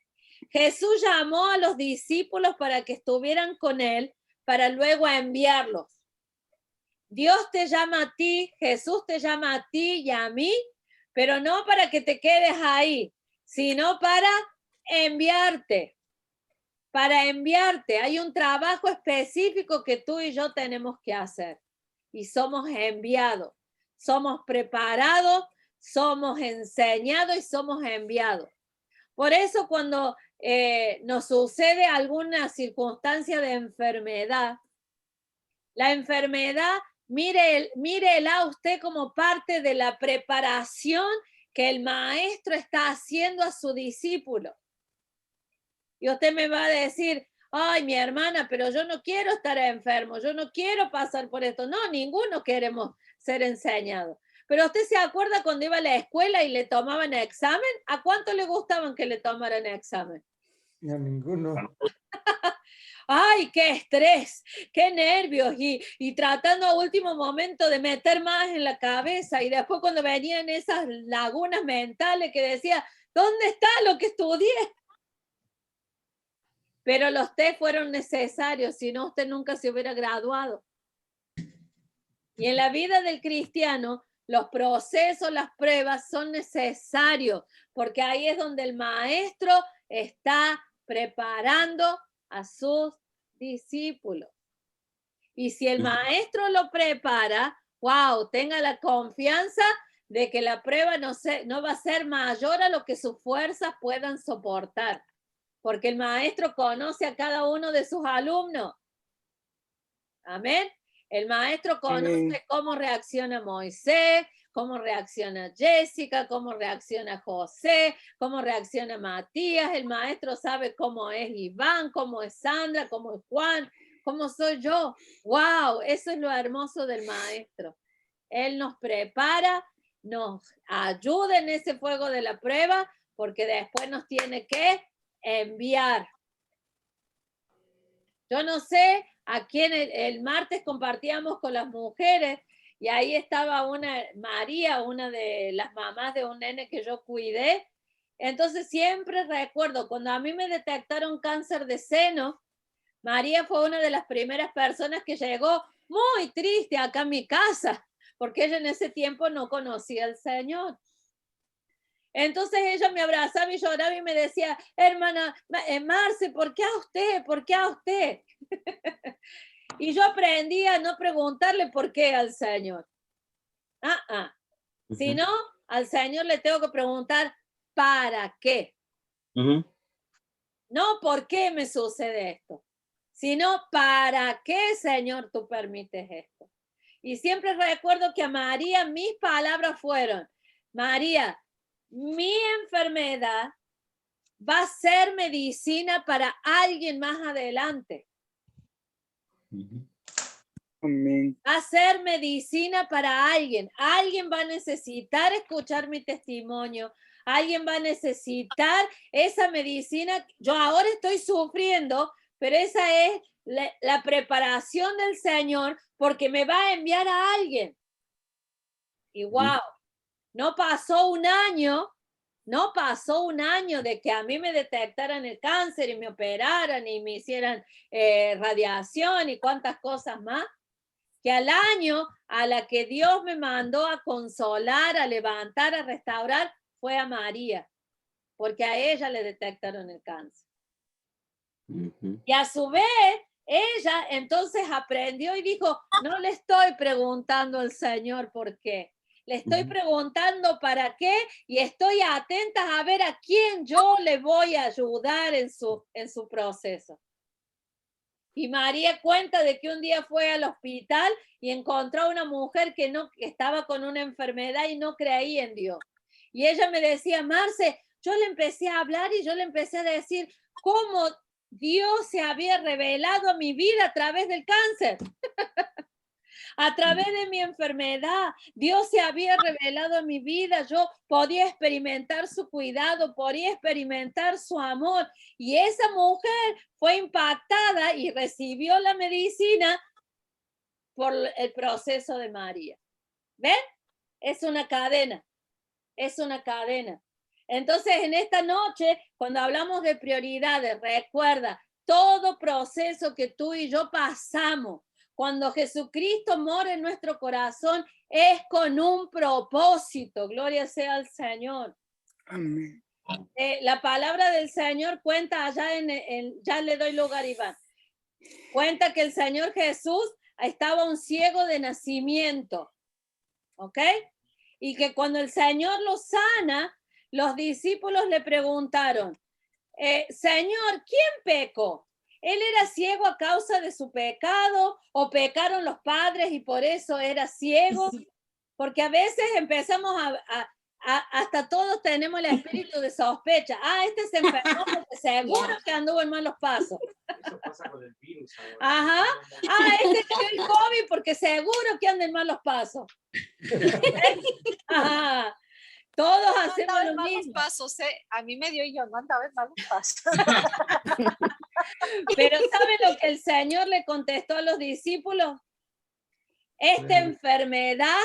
[SPEAKER 2] Jesús llamó a los discípulos para que estuvieran con Él, para luego enviarlos. Dios te llama a ti, Jesús te llama a ti y a mí, pero no para que te quedes ahí, sino para enviarte. Para enviarte. Hay un trabajo específico que tú y yo tenemos que hacer. Y somos enviados. Somos preparados, somos enseñados y somos enviados. Por eso cuando nos sucede alguna circunstancia de enfermedad, la enfermedad, mírela a usted como parte de la preparación que el maestro está haciendo a su discípulo. Y usted me va a decir, ay, mi hermana, pero yo no quiero estar enfermo, yo no quiero pasar por esto. No, ninguno queremos ser enseñados. Pero usted se acuerda cuando iba a la escuela y le tomaban examen, ¿a cuánto le gustaban que le tomaran examen?
[SPEAKER 5] A ninguno.
[SPEAKER 2] ¡Ay, qué estrés! ¡Qué nervios! Y tratando a último momento de meter más en la cabeza. Y después cuando venían esas lagunas mentales que decía, ¿dónde está lo que estudié? Pero los test fueron necesarios, si no usted nunca se hubiera graduado. Y en la vida del cristiano, los procesos, las pruebas son necesarios, porque ahí es donde el maestro está preparando a sus discípulos. Y si el maestro lo prepara, wow, tenga la confianza de que la prueba no va a ser mayor a lo que sus fuerzas puedan soportar, porque el maestro conoce a cada uno de sus alumnos. Amén. El maestro conoce cómo reacciona Moisés, cómo reacciona Jessica, cómo reacciona José, cómo reacciona Matías. El maestro sabe cómo es Iván, cómo es Sandra, cómo es Juan, cómo soy yo. ¡Wow! Eso es lo hermoso del maestro. Él nos prepara, nos ayuda en ese fuego de la prueba, porque después nos tiene que enviar. Yo no sé a quién el martes compartíamos con las mujeres y ahí estaba María, una de las mamás de un nene que yo cuidé. Entonces siempre recuerdo, cuando a mí me detectaron cáncer de seno, María fue una de las primeras personas que llegó muy triste acá a mi casa, porque ella en ese tiempo no conocía al Señor. Entonces ella me abrazaba y lloraba y me decía, hermana Marce, ¿por qué a usted? ¿Por qué a usted? Y yo aprendí a no preguntarle por qué al Señor. Si no, al Señor le tengo que preguntar, ¿para qué? No, ¿por qué me sucede esto? Sino, ¿para qué, Señor, tú permites esto? Y siempre recuerdo que a María mis palabras fueron, María, mi enfermedad va a ser medicina para alguien más adelante. Va a ser medicina para alguien. Alguien va a necesitar escuchar mi testimonio. Alguien va a necesitar esa medicina. Yo ahora estoy sufriendo, pero esa es la preparación del Señor porque me va a enviar a alguien. Y wow, no pasó un año No pasó un año de que a mí me detectaran el cáncer y me operaran y me hicieran radiación y cuantas cosas más, que al año a la que Dios me mandó a consolar, a levantar, a restaurar, fue a María, porque a ella le detectaron el cáncer. Y a su vez, ella entonces aprendió y dijo, no le estoy preguntando al Señor por qué, le estoy preguntando para qué y estoy atenta a ver a quién yo le voy a ayudar en su proceso. Y María cuenta de que un día fue al hospital y encontró a una mujer que estaba con una enfermedad y no creía en Dios. Y ella me decía, Marce, yo le empecé a hablar y yo le empecé a decir cómo Dios se había revelado a mi vida a través del cáncer. A través de mi enfermedad, Dios se había revelado en mi vida. Yo podía experimentar su cuidado, podía experimentar su amor. Y esa mujer fue impactada y recibió la medicina por el proceso de María. ¿Ven? Es una cadena. Es una cadena. Entonces, en esta noche, cuando hablamos de prioridades, recuerda, todo proceso que tú y yo pasamos, cuando Jesucristo mora en nuestro corazón, es con un propósito. Gloria sea al Señor.
[SPEAKER 3] Amén.
[SPEAKER 2] La palabra del Señor cuenta allá ya le doy lugar, Iván. Cuenta que el Señor Jesús estaba un ciego de nacimiento. ¿Ok? Y que cuando el Señor lo sana, los discípulos le preguntaron, Señor, ¿quién pecó? ¿Él era ciego a causa de su pecado o pecaron los padres y por eso era ciego? Porque a veces empezamos hasta todos tenemos el espíritu de sospecha. Este se enfermó porque seguro que anduvo en malos pasos.
[SPEAKER 6] Eso pasa con el virus ahora.
[SPEAKER 2] Ajá. Este tiene el COVID porque seguro que anda en malos pasos. Ajá. Todos hacemos lo mismo.
[SPEAKER 1] Pasos, a mí me dio y yo no andaba en malos pasos.
[SPEAKER 2] Pero ¿sabe lo que el Señor le contestó a los discípulos? Esta enfermedad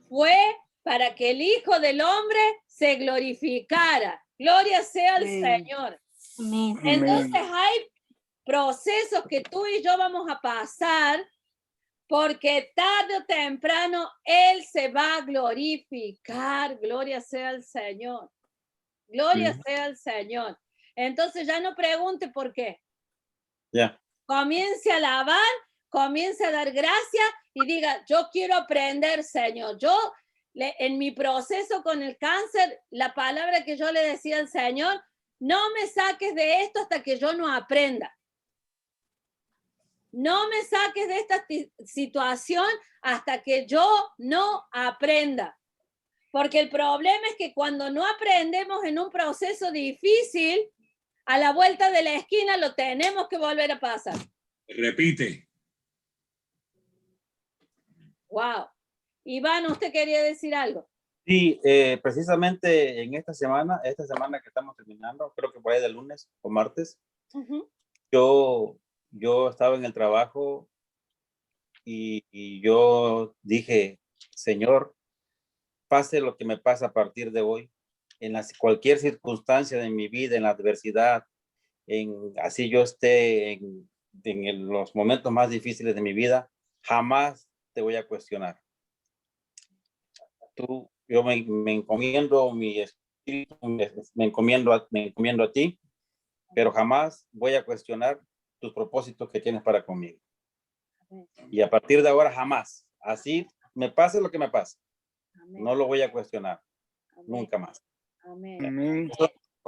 [SPEAKER 2] fue para que el Hijo del Hombre se glorificara. Gloria sea al Señor.
[SPEAKER 13] Amén.
[SPEAKER 2] Entonces hay procesos que tú y yo vamos a pasar porque tarde o temprano Él se va a glorificar. Gloria sea al Señor. Gloria sea al Señor. Entonces ya no pregunte por qué.
[SPEAKER 7] Ya.
[SPEAKER 2] Comience a alabar, comience a dar gracias y diga, yo quiero aprender, Señor. En mi proceso con el cáncer, la palabra que yo le decía al Señor, no me saques de esto hasta que yo no aprenda. No me saques de esta situación hasta que yo no aprenda. Porque el problema es que cuando no aprendemos en un proceso difícil, a la vuelta de la esquina lo tenemos que volver a pasar.
[SPEAKER 12] Repite.
[SPEAKER 2] Wow. Iván, ¿usted quería decir algo?
[SPEAKER 7] Sí, precisamente en esta semana que estamos terminando, creo que por ahí de lunes o martes, yo estaba en el trabajo y yo dije, Señor, pase lo que me pasa a partir de hoy, en cualquier circunstancia de mi vida, en la adversidad, así yo esté en los momentos más difíciles de mi vida, jamás te voy a cuestionar. Yo me encomiendo mi espíritu, me encomiendo a ti, pero jamás voy a cuestionar tus propósitos que tienes para conmigo. Y a partir de ahora jamás, así me pase lo que me pase, no lo voy a cuestionar. Nunca más.
[SPEAKER 2] Amén.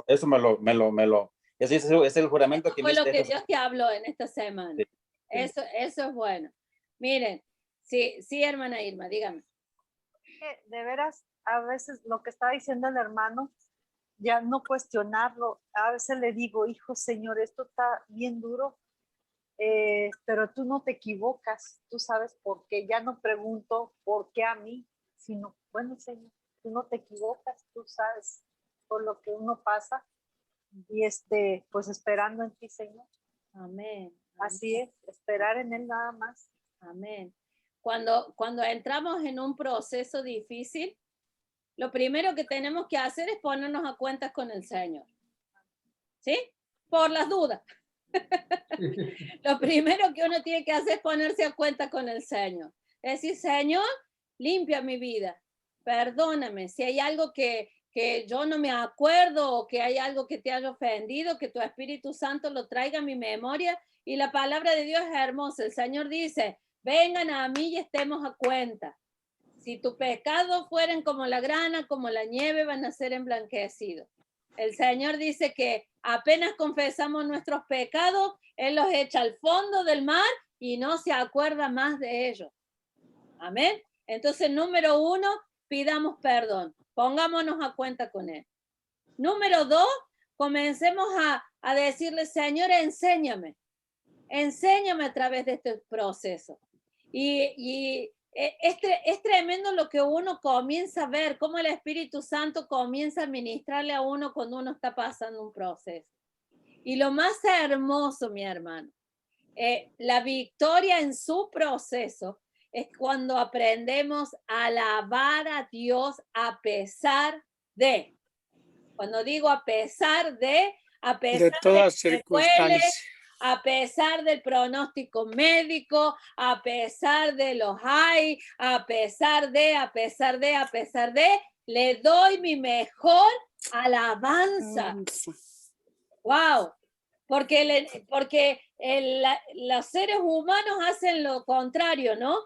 [SPEAKER 7] Eso ese es el juramento que
[SPEAKER 2] fue lo que
[SPEAKER 7] Dios
[SPEAKER 2] te habló en esta semana. Sí. Eso es bueno. Miren, sí, hermana Irma, dígame.
[SPEAKER 1] De veras, a veces lo que está diciendo el hermano, ya no cuestionarlo. A veces le digo, hijo, Señor, esto está bien duro, pero tú no te equivocas, tú sabes por qué. Ya no pregunto por qué a mí, sino, bueno, Señor, tú no te equivocas, tú sabes por lo que uno pasa y pues esperando en ti, Señor.
[SPEAKER 2] Amén.
[SPEAKER 1] Así es, esperar en Él nada más.
[SPEAKER 2] Amén. Cuando entramos en un proceso difícil, lo primero que tenemos que hacer es ponernos a cuentas con el Señor. ¿Sí? Por las dudas. Lo primero que uno tiene que hacer es ponerse a cuenta con el Señor. Es decir, Señor, limpia mi vida. Perdóname. Si hay algo que yo no me acuerdo o que hay algo que te haya ofendido, que tu Espíritu Santo lo traiga a mi memoria. Y la palabra de Dios es hermosa. El Señor dice, vengan a mí y estemos a cuenta. Si tu pecado fueren como la grana, como la nieve, van a ser emblanquecidos. El Señor dice que apenas confesamos nuestros pecados, Él los echa al fondo del mar y no se acuerda más de ellos. Amén. Entonces, número 1, pidamos perdón. Pongámonos a cuenta con Él. Número 2, comencemos a decirle, Señor, enséñame. Enséñame a través de este proceso. Y es tremendo lo que uno comienza a ver, cómo el Espíritu Santo comienza a ministrarle a uno cuando uno está pasando un proceso. Y lo más hermoso, mi hermano, la victoria en su proceso es cuando aprendemos a alabar a Dios a pesar de. Cuando digo a pesar de
[SPEAKER 3] todas
[SPEAKER 2] de que
[SPEAKER 3] circunstancias.
[SPEAKER 2] a pesar del pronóstico médico, a pesar de los hay, a pesar de, le doy mi mejor alabanza. Wow, porque los seres humanos hacen lo contrario, ¿no?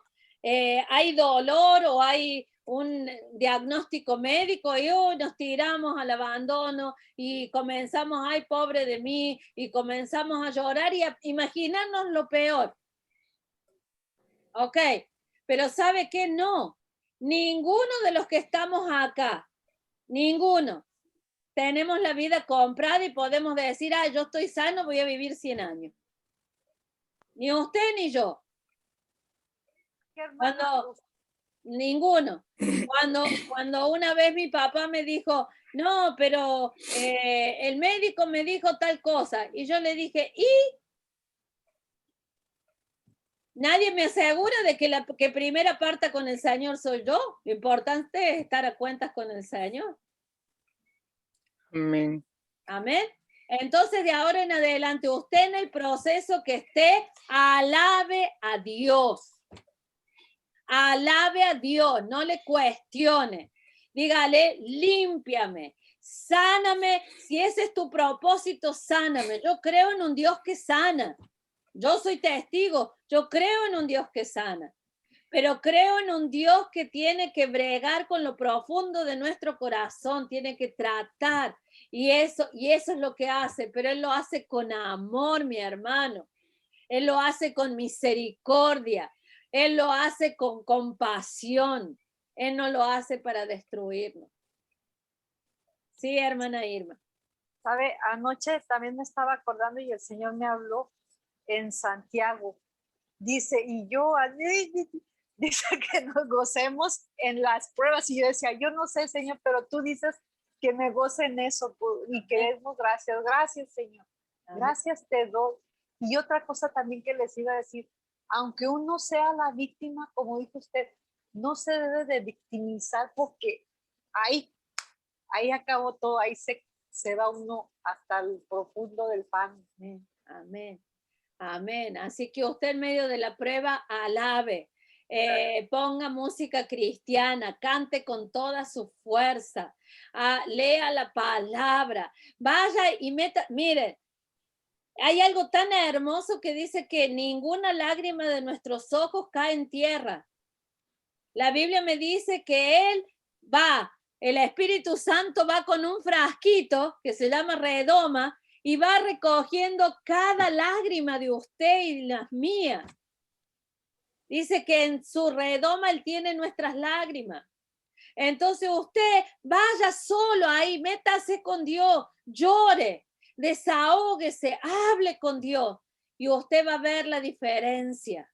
[SPEAKER 2] Hay dolor o hay un diagnóstico médico y nos tiramos al abandono y comenzamos, ay, pobre de mí, y comenzamos a llorar y a imaginarnos lo peor. Ok, pero ¿sabe qué? No, ninguno de los que estamos acá, ninguno, tenemos la vida comprada y podemos decir, ah, yo estoy sano, voy a vivir 100 años. Ni usted ni yo. Ninguno. Cuando una vez mi papá me dijo, no, pero el médico me dijo tal cosa, y yo le dije, ¿y? Nadie me asegura de que la que primera parta con el Señor soy yo. Lo importante es estar a cuentas con el Señor.
[SPEAKER 3] Amén.
[SPEAKER 2] Amén. Entonces, de ahora en adelante, usted en el proceso que esté, alabe a Dios. Alabe a Dios, no le cuestione. Dígale, límpiame, sáname. Si ese es tu propósito, sáname. Yo creo en un Dios que sana. Yo soy testigo. Yo creo en un Dios que sana. Pero creo en un Dios que tiene que bregar con lo profundo de nuestro corazón, tiene que tratar. Y eso es lo que hace, pero Él lo hace con amor, mi hermano. Él lo hace con misericordia. Él lo hace con compasión. Él no lo hace para destruirnos. Sí, hermana Irma.
[SPEAKER 1] ¿Sabe? Anoche también me estaba acordando y el Señor me habló en Santiago. Dice, y yo, dice que nos gocemos en las pruebas. Y yo decía, yo no sé, Señor, pero tú dices que me goce en eso y que demos gracias. Gracias, Señor. Gracias te doy. Y otra cosa también que les iba a decir, aunque uno sea la víctima, como dijo usted, no se debe de victimizar porque ahí acabó todo, ahí se va uno hasta el profundo del pan.
[SPEAKER 2] Amén. Amén. Así que usted en medio de la prueba alabe, ponga música cristiana, cante con toda su fuerza, lea la palabra, vaya y miren, hay algo tan hermoso que dice que ninguna lágrima de nuestros ojos cae en tierra. La Biblia me dice que el Espíritu Santo va con un frasquito que se llama redoma y va recogiendo cada lágrima de usted y las mías. Dice que en su redoma Él tiene nuestras lágrimas. Entonces usted vaya solo ahí, métase con Dios, llore, desahóguese, hable con Dios y usted va a ver la diferencia.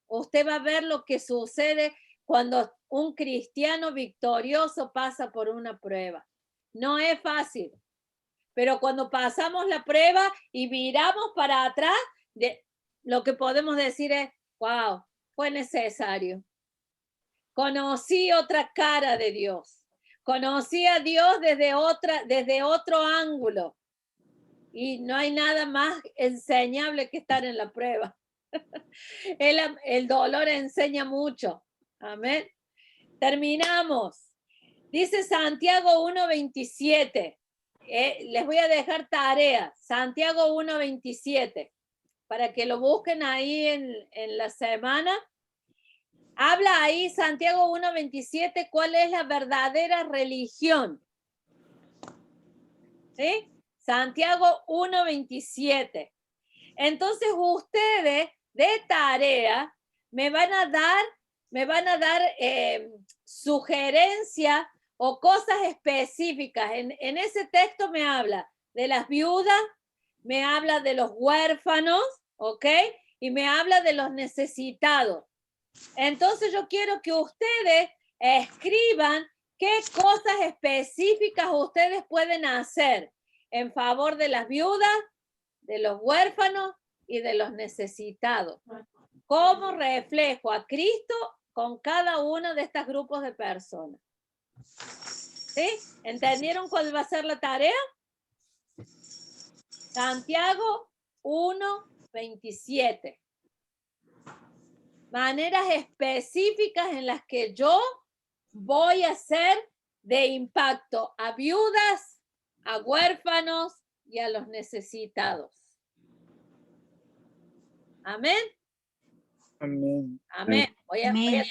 [SPEAKER 2] Usted va a ver lo que sucede cuando un cristiano victorioso pasa por una prueba. No es fácil, pero cuando pasamos la prueba y miramos para atrás, lo que podemos decir es, wow, fue necesario. Conocí otra cara de Dios. Conocí a Dios desde otro ángulo. Y no hay nada más enseñable que estar en la prueba. El dolor enseña mucho. Amén. Terminamos. Dice Santiago 1:27. Les voy a dejar tarea. Santiago 1:27. Para que lo busquen ahí en la semana. Habla ahí Santiago 1:27. ¿Cuál es la verdadera religión? ¿Sí? Santiago 1:27. Entonces ustedes de tarea me van a dar sugerencias o cosas específicas. En ese texto me habla de las viudas, me habla de los huérfanos, ¿ok? Y me habla de los necesitados. Entonces yo quiero que ustedes escriban qué cosas específicas ustedes pueden hacer en favor de las viudas, de los huérfanos y de los necesitados. ¿Cómo reflejo a Cristo con cada uno de estos grupos de personas? ¿Sí? ¿Entendieron cuál va a ser la tarea? Santiago 1:27. Maneras específicas en las que yo voy a hacer de impacto a viudas, a huérfanos y a los necesitados. Amén.
[SPEAKER 3] Amén.
[SPEAKER 2] Amén.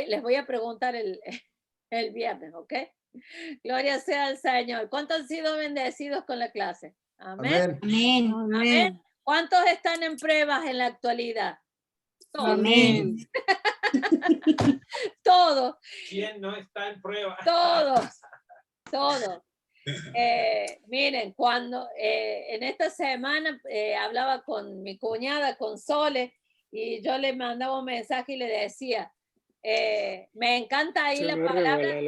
[SPEAKER 2] Les voy a preguntar el viernes, ¿ok? Gloria sea al Señor. ¿Cuántos han sido bendecidos con la clase? Amén.
[SPEAKER 13] Amén.
[SPEAKER 2] Amén. ¿Cuántos están en pruebas en la actualidad? Todos.
[SPEAKER 13] Amén.
[SPEAKER 2] Todos.
[SPEAKER 6] ¿Quién no está en prueba?
[SPEAKER 2] Todos. Miren, cuando en esta semana hablaba con mi cuñada, con Sole, y yo le mandaba un mensaje y le decía, me encanta ahí la palabra.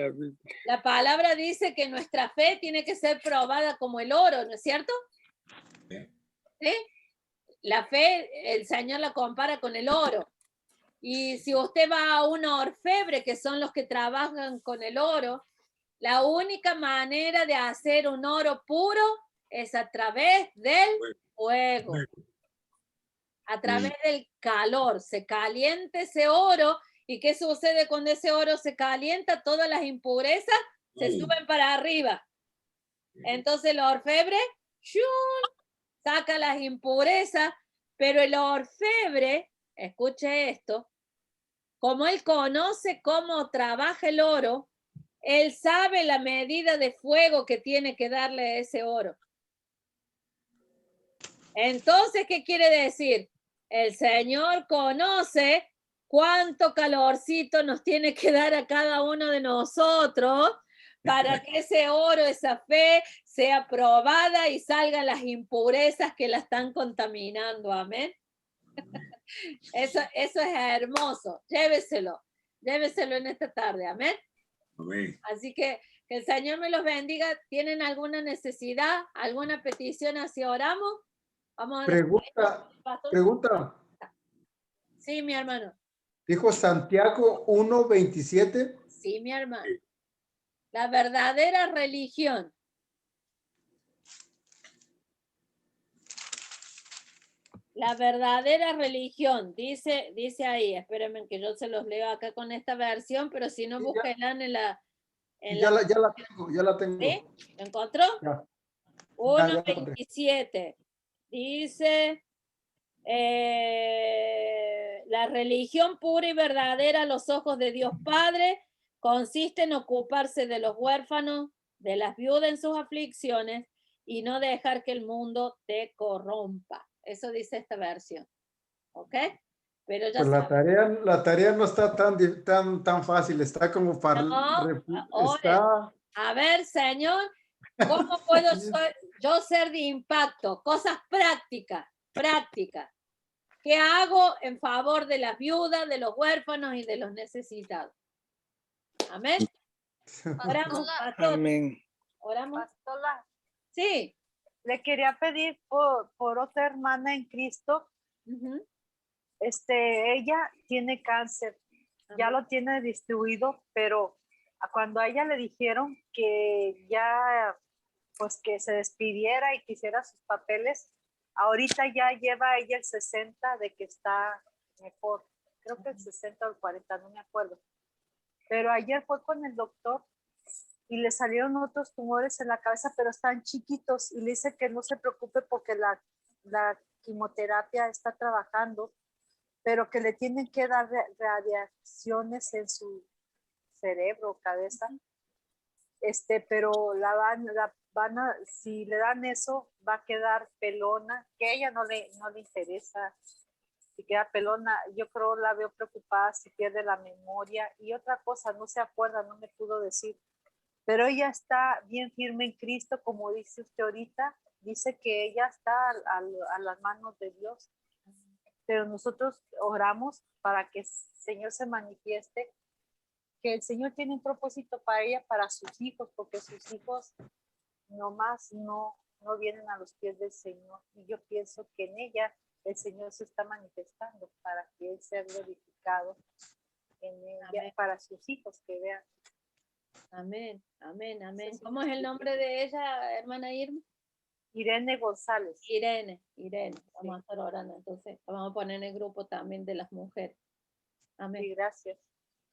[SPEAKER 2] La palabra dice que nuestra fe tiene que ser probada como el oro, ¿no es cierto? ¿Sí? La fe, el Señor la compara con el oro. Y si usted va a un orfebre, que son los que trabajan con el oro, la única manera de hacer un oro puro es a través del fuego. A través del calor. Se calienta ese oro. ¿Y qué sucede cuando ese oro se calienta? Todas las impurezas se suben para arriba. Entonces el orfebre saca las impurezas, pero el orfebre, escuche esto, como él conoce cómo trabaja el oro, él sabe la medida de fuego que tiene que darle a ese oro. Entonces, ¿qué quiere decir? El Señor conoce cuánto calorcito nos tiene que dar a cada uno de nosotros para que ese oro, esa fe, sea probada y salgan las impurezas que la están contaminando. Amén. Eso es hermoso. Lléveselo en esta tarde. Amén.
[SPEAKER 12] Amén.
[SPEAKER 2] Así que el Señor me los bendiga. ¿Tienen alguna necesidad, alguna petición así oramos? Vamos a
[SPEAKER 5] Pregunta.
[SPEAKER 2] Sí, mi hermano.
[SPEAKER 5] Dijo Santiago 1:27.
[SPEAKER 2] Sí, mi hermano. La verdadera religión. La verdadera religión, dice ahí, espérenme que yo se los leo acá con esta versión, pero si no, búsquenla en la...
[SPEAKER 5] Ya la tengo.
[SPEAKER 2] ¿Sí? ¿Lo encontró?
[SPEAKER 5] Ya.
[SPEAKER 2] 1:27. Dice, la religión pura y verdadera a los ojos de Dios Padre consiste en ocuparse de los huérfanos, de las viudas en sus aflicciones y no dejar que el mundo te corrompa. Eso dice esta versión. ¿Ok? Pero ya
[SPEAKER 5] pues la tarea no está tan fácil, está como para...
[SPEAKER 2] A ver, Señor, ¿cómo puedo yo ser de impacto? Cosas prácticas. ¿Qué hago en favor de las viudas, de los huérfanos y de los necesitados? Amén. Oramos, pastor.
[SPEAKER 3] Amén.
[SPEAKER 2] Oramos.
[SPEAKER 1] Pastora,
[SPEAKER 2] Sí.
[SPEAKER 1] le quería pedir por otra hermana en Cristo. Ella tiene cáncer, ya lo tiene distribuido, pero cuando a ella le dijeron que ya, pues que se despidiera y que hiciera sus papeles, ahorita ya lleva ella el 60 de que está mejor. Creo que el 60 o el 40, no me acuerdo. Pero ayer fue con el doctor y le salieron otros tumores en la cabeza, pero están chiquitos, y le dice que no se preocupe porque la quimioterapia está trabajando, pero que le tienen que dar radiaciones en su cerebro, cabeza, pero si le dan eso, va a quedar pelona, que a ella no le interesa. Si queda pelona, yo creo la veo preocupada si pierde la memoria, y otra cosa, no se acuerda, no me pudo decir, pero ella está bien firme en Cristo, como dice usted ahorita, dice que ella está a las manos de Dios, pero nosotros oramos para que el Señor se manifieste, que el Señor tiene un propósito para ella, para sus hijos, porque sus hijos nomás no vienen a los pies del Señor, y yo pienso que en ella el Señor se está manifestando para que Él sea glorificado en ella. Amén. Para sus hijos que vean.
[SPEAKER 2] Amén, amén, amén. ¿Cómo es el nombre de ella, hermana Irma?
[SPEAKER 1] Irene González.
[SPEAKER 2] Irene. Vamos a estar orando, entonces vamos a poner en el grupo también de las mujeres. Amén.
[SPEAKER 1] Sí, gracias.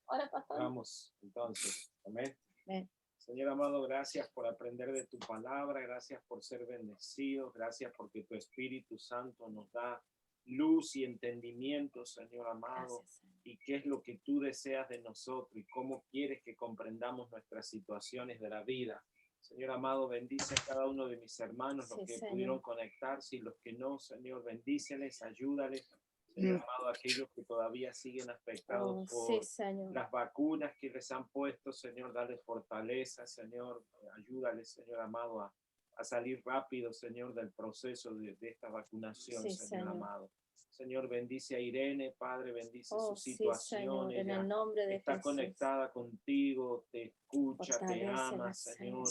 [SPEAKER 2] Ahora, pastor.
[SPEAKER 6] Vamos, entonces. Amén.
[SPEAKER 2] Amén.
[SPEAKER 6] Señor amado, gracias por aprender de tu palabra, gracias por ser bendecidos, gracias porque tu Espíritu Santo nos da luz y entendimiento, Señor amado, gracias, y qué es lo que tú deseas de nosotros y cómo quieres que comprendamos nuestras situaciones de la vida. Señor amado, bendice a cada uno de mis hermanos, los que
[SPEAKER 2] Señor.
[SPEAKER 6] pudieron conectarse y los que no, Señor, bendíceles, ayúdales. Señor amado, aquellos que todavía siguen afectados por las vacunas que les han puesto, Señor, dale fortaleza, Señor, ayúdales, Señor amado, a salir rápido, Señor, del proceso de esta vacunación, Señor amado. Señor, bendice a Irene, Padre, bendice sus situaciones.
[SPEAKER 2] Señor, en el nombre de
[SPEAKER 6] está
[SPEAKER 2] Jesús.
[SPEAKER 6] Conectada contigo, te escucha, te ama, Señor,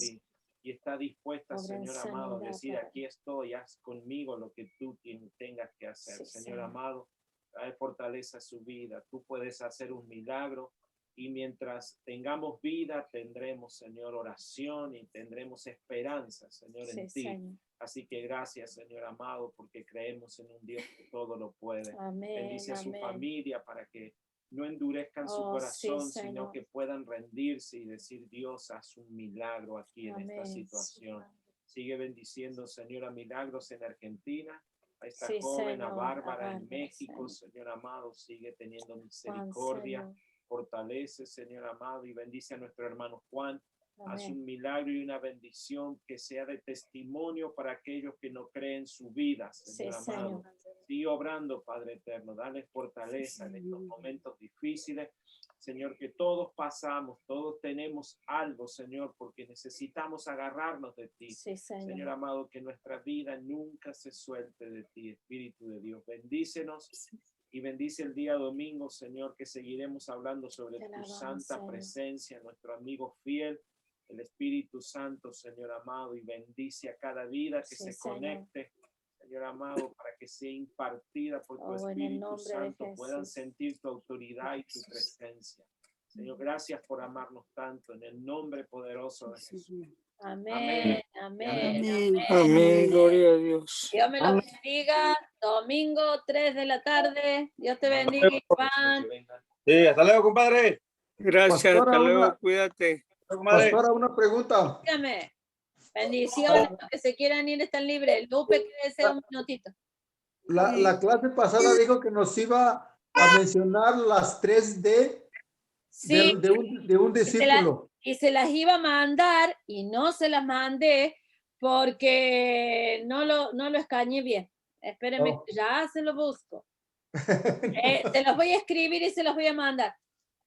[SPEAKER 6] y está dispuesta, Señor amado, a decir, aquí estoy, haz conmigo lo que tú tengas que hacer, Señor amado. Trae fortaleza a su vida. Tú puedes hacer un milagro, y mientras tengamos vida tendremos, Señor, oración y tendremos esperanza, Señor, en ti. Señor. Así que gracias, Señor amado, porque creemos en un Dios que todo lo puede.
[SPEAKER 2] Amén,
[SPEAKER 6] bendice a su
[SPEAKER 2] amén.
[SPEAKER 6] familia para que no endurezcan su corazón, sino que puedan rendirse y decir, Dios, haz un milagro aquí en esta situación. Sigue bendiciendo, Señor, a milagros en Argentina. A esta joven, a Bárbara en México, Señor amado, sigue teniendo misericordia, fortalece, Señor amado, y bendice a nuestro hermano Juan. Haz un milagro y una bendición que sea de testimonio para aquellos que no creen su vida, Señor amado. Sigue obrando, Padre eterno, dale fortaleza en estos momentos difíciles, Señor, que todos pasamos, todos tenemos algo, Señor, porque necesitamos agarrarnos de ti. Señor amado, que nuestra vida nunca se suelte de ti, Espíritu de Dios. Bendícenos y bendice el día domingo, Señor, que seguiremos hablando sobre tu santa presencia, nuestro amigo fiel, el Espíritu Santo, Señor amado, y bendice a cada vida que se conecte, Señor amado, para que sea impartida por tu Espíritu Santo, puedan sentir tu autoridad y tu presencia. Señor, gracias por amarnos tanto, en el nombre poderoso de Jesús.
[SPEAKER 2] Amén, amén,
[SPEAKER 3] amén, amén, gloria a Dios.
[SPEAKER 2] Dios me lo bendiga. Domingo, 3 de la tarde. Dios te bendiga, Iván.
[SPEAKER 7] Sí, hasta luego, compadre.
[SPEAKER 3] Gracias,
[SPEAKER 5] Pastora,
[SPEAKER 3] hasta luego, cuídate.
[SPEAKER 5] Pastora, una pregunta.
[SPEAKER 2] Dígame. Bendiciones, los que se quieran ir están libres. Lupe, quédese un minutito.
[SPEAKER 5] La clase pasada dijo que nos iba a mencionar las 3D de un discípulo.
[SPEAKER 2] Y se las iba a mandar y no se las mandé porque no lo escañé bien. Espérenme, ya se lo busco. Se los voy a escribir y se los voy a mandar.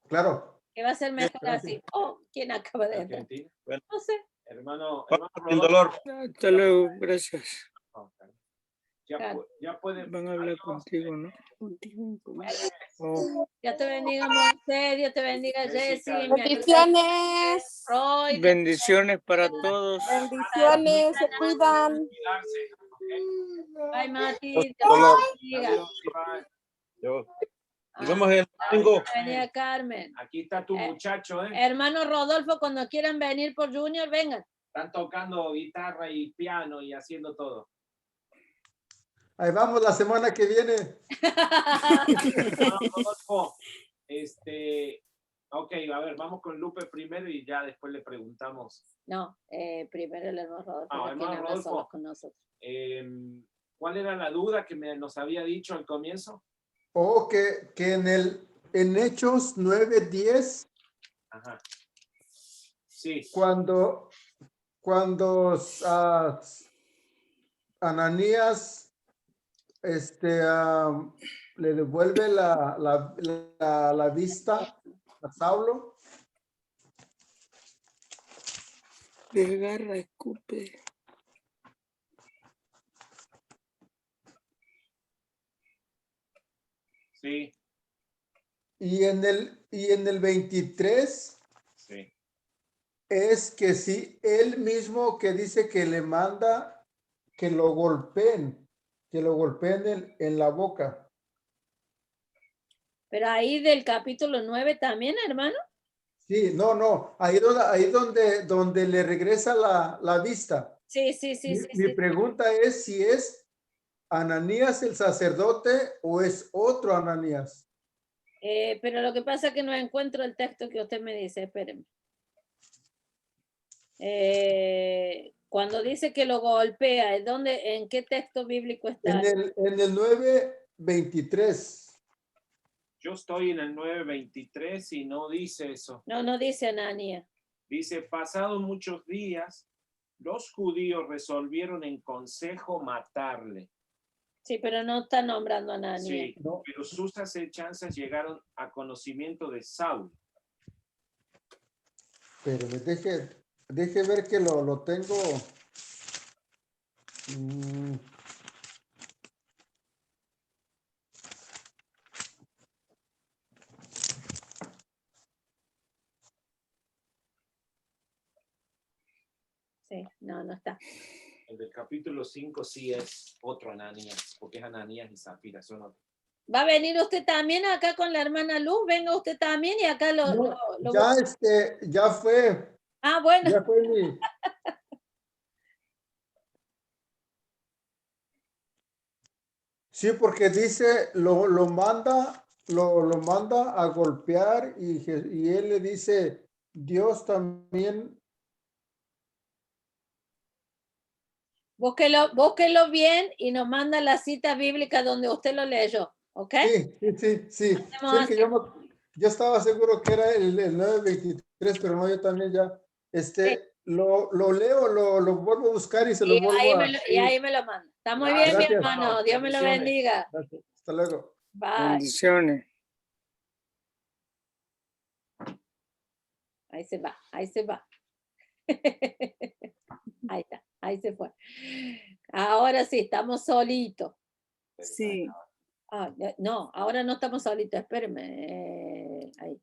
[SPEAKER 5] Claro.
[SPEAKER 2] Que va a ser mejor así. Oh, ¿quién acaba de entrar?
[SPEAKER 6] Bueno,
[SPEAKER 2] no sé.
[SPEAKER 6] Hermano
[SPEAKER 7] sin dolor.
[SPEAKER 3] Hasta luego, gracias.
[SPEAKER 6] Ya pueden.
[SPEAKER 3] Van a hablar contigo, ¿no?
[SPEAKER 2] Dios te bendiga, Moisés. Dios te bendiga, Jessy.
[SPEAKER 8] Bendiciones.
[SPEAKER 2] Roy,
[SPEAKER 3] bendiciones para todos.
[SPEAKER 8] Bendiciones. Se cuidan.
[SPEAKER 2] Bye, Mati. Dios te bendiga.
[SPEAKER 7] Nos vemos el domingo.
[SPEAKER 2] Venía Carmen.
[SPEAKER 6] Aquí está tu muchacho, ¿eh?
[SPEAKER 2] Hermano Rodolfo, cuando quieran venir por Junior, vengan.
[SPEAKER 6] Están tocando guitarra y piano y haciendo todo.
[SPEAKER 5] Ahí vamos la semana que viene.
[SPEAKER 6] Rodolfo, ok, a ver, vamos con Lupe primero y ya después le preguntamos.
[SPEAKER 2] No, primero el hermano Rodolfo.
[SPEAKER 6] Hermano Rodolfo,
[SPEAKER 2] con nosotros.
[SPEAKER 6] ¿Cuál era la duda que nos había dicho al comienzo?
[SPEAKER 5] Que en Hechos 9:10,
[SPEAKER 6] ajá. Sí.
[SPEAKER 5] Cuando Ananías le devuelve la vista a Saulo.
[SPEAKER 3] Desgarra, escupe.
[SPEAKER 6] Sí.
[SPEAKER 5] Y en el 23
[SPEAKER 6] sí.
[SPEAKER 5] Es que sí, él mismo que dice que le manda que lo golpeen en la boca.
[SPEAKER 2] Pero ahí del capítulo 9 también, hermano.
[SPEAKER 5] Sí, no, ahí donde le regresa la vista.
[SPEAKER 2] Sí.
[SPEAKER 5] Mi pregunta es si es Ananías el sacerdote o es otro Ananías.
[SPEAKER 2] Pero lo que pasa es que no encuentro el texto que usted me dice, espérenme. Cuando dice que lo golpea, ¿en qué texto bíblico está?
[SPEAKER 5] En el 9:23.
[SPEAKER 6] Yo estoy en el 9:23 y no dice eso.
[SPEAKER 2] No dice Ananías.
[SPEAKER 6] Dice, pasados muchos días, los judíos resolvieron en consejo matarle.
[SPEAKER 2] Sí, pero no está nombrando a Ananías.
[SPEAKER 6] Sí, no. Pero sus acechanzas llegaron a conocimiento de Saulo.
[SPEAKER 5] Pero deje ver que lo tengo.
[SPEAKER 2] Sí, no está.
[SPEAKER 6] El del capítulo 5 sí es otro Ananías, porque es Ananías y Zafira, son otros.
[SPEAKER 2] ¿Va a venir usted también acá con la hermana Luz? Venga usted también y acá
[SPEAKER 5] Ya fue.
[SPEAKER 2] Ah, bueno.
[SPEAKER 5] Ya fue Sí, porque dice, lo manda a golpear y él le dice, Dios también.
[SPEAKER 2] Búsquelo bien y nos manda la cita bíblica donde usted lo leyó, ¿ok?
[SPEAKER 5] Sí, que yo estaba seguro que era el 9:23, pero no, yo también ya, lo leo, lo vuelvo a buscar y se lo vuelvo a...
[SPEAKER 2] Y ahí me lo manda. Está muy bien,
[SPEAKER 5] Gracias.
[SPEAKER 2] mi hermano. Dios me lo bendiga.
[SPEAKER 5] Gracias. Hasta luego.
[SPEAKER 2] Bye.
[SPEAKER 3] Bendiciones.
[SPEAKER 2] Ahí se va. Ahí está, ahí se fue. Ahora sí, estamos solitos.
[SPEAKER 9] Sí.
[SPEAKER 2] No, ahora no estamos solitos, espérenme. Ahí.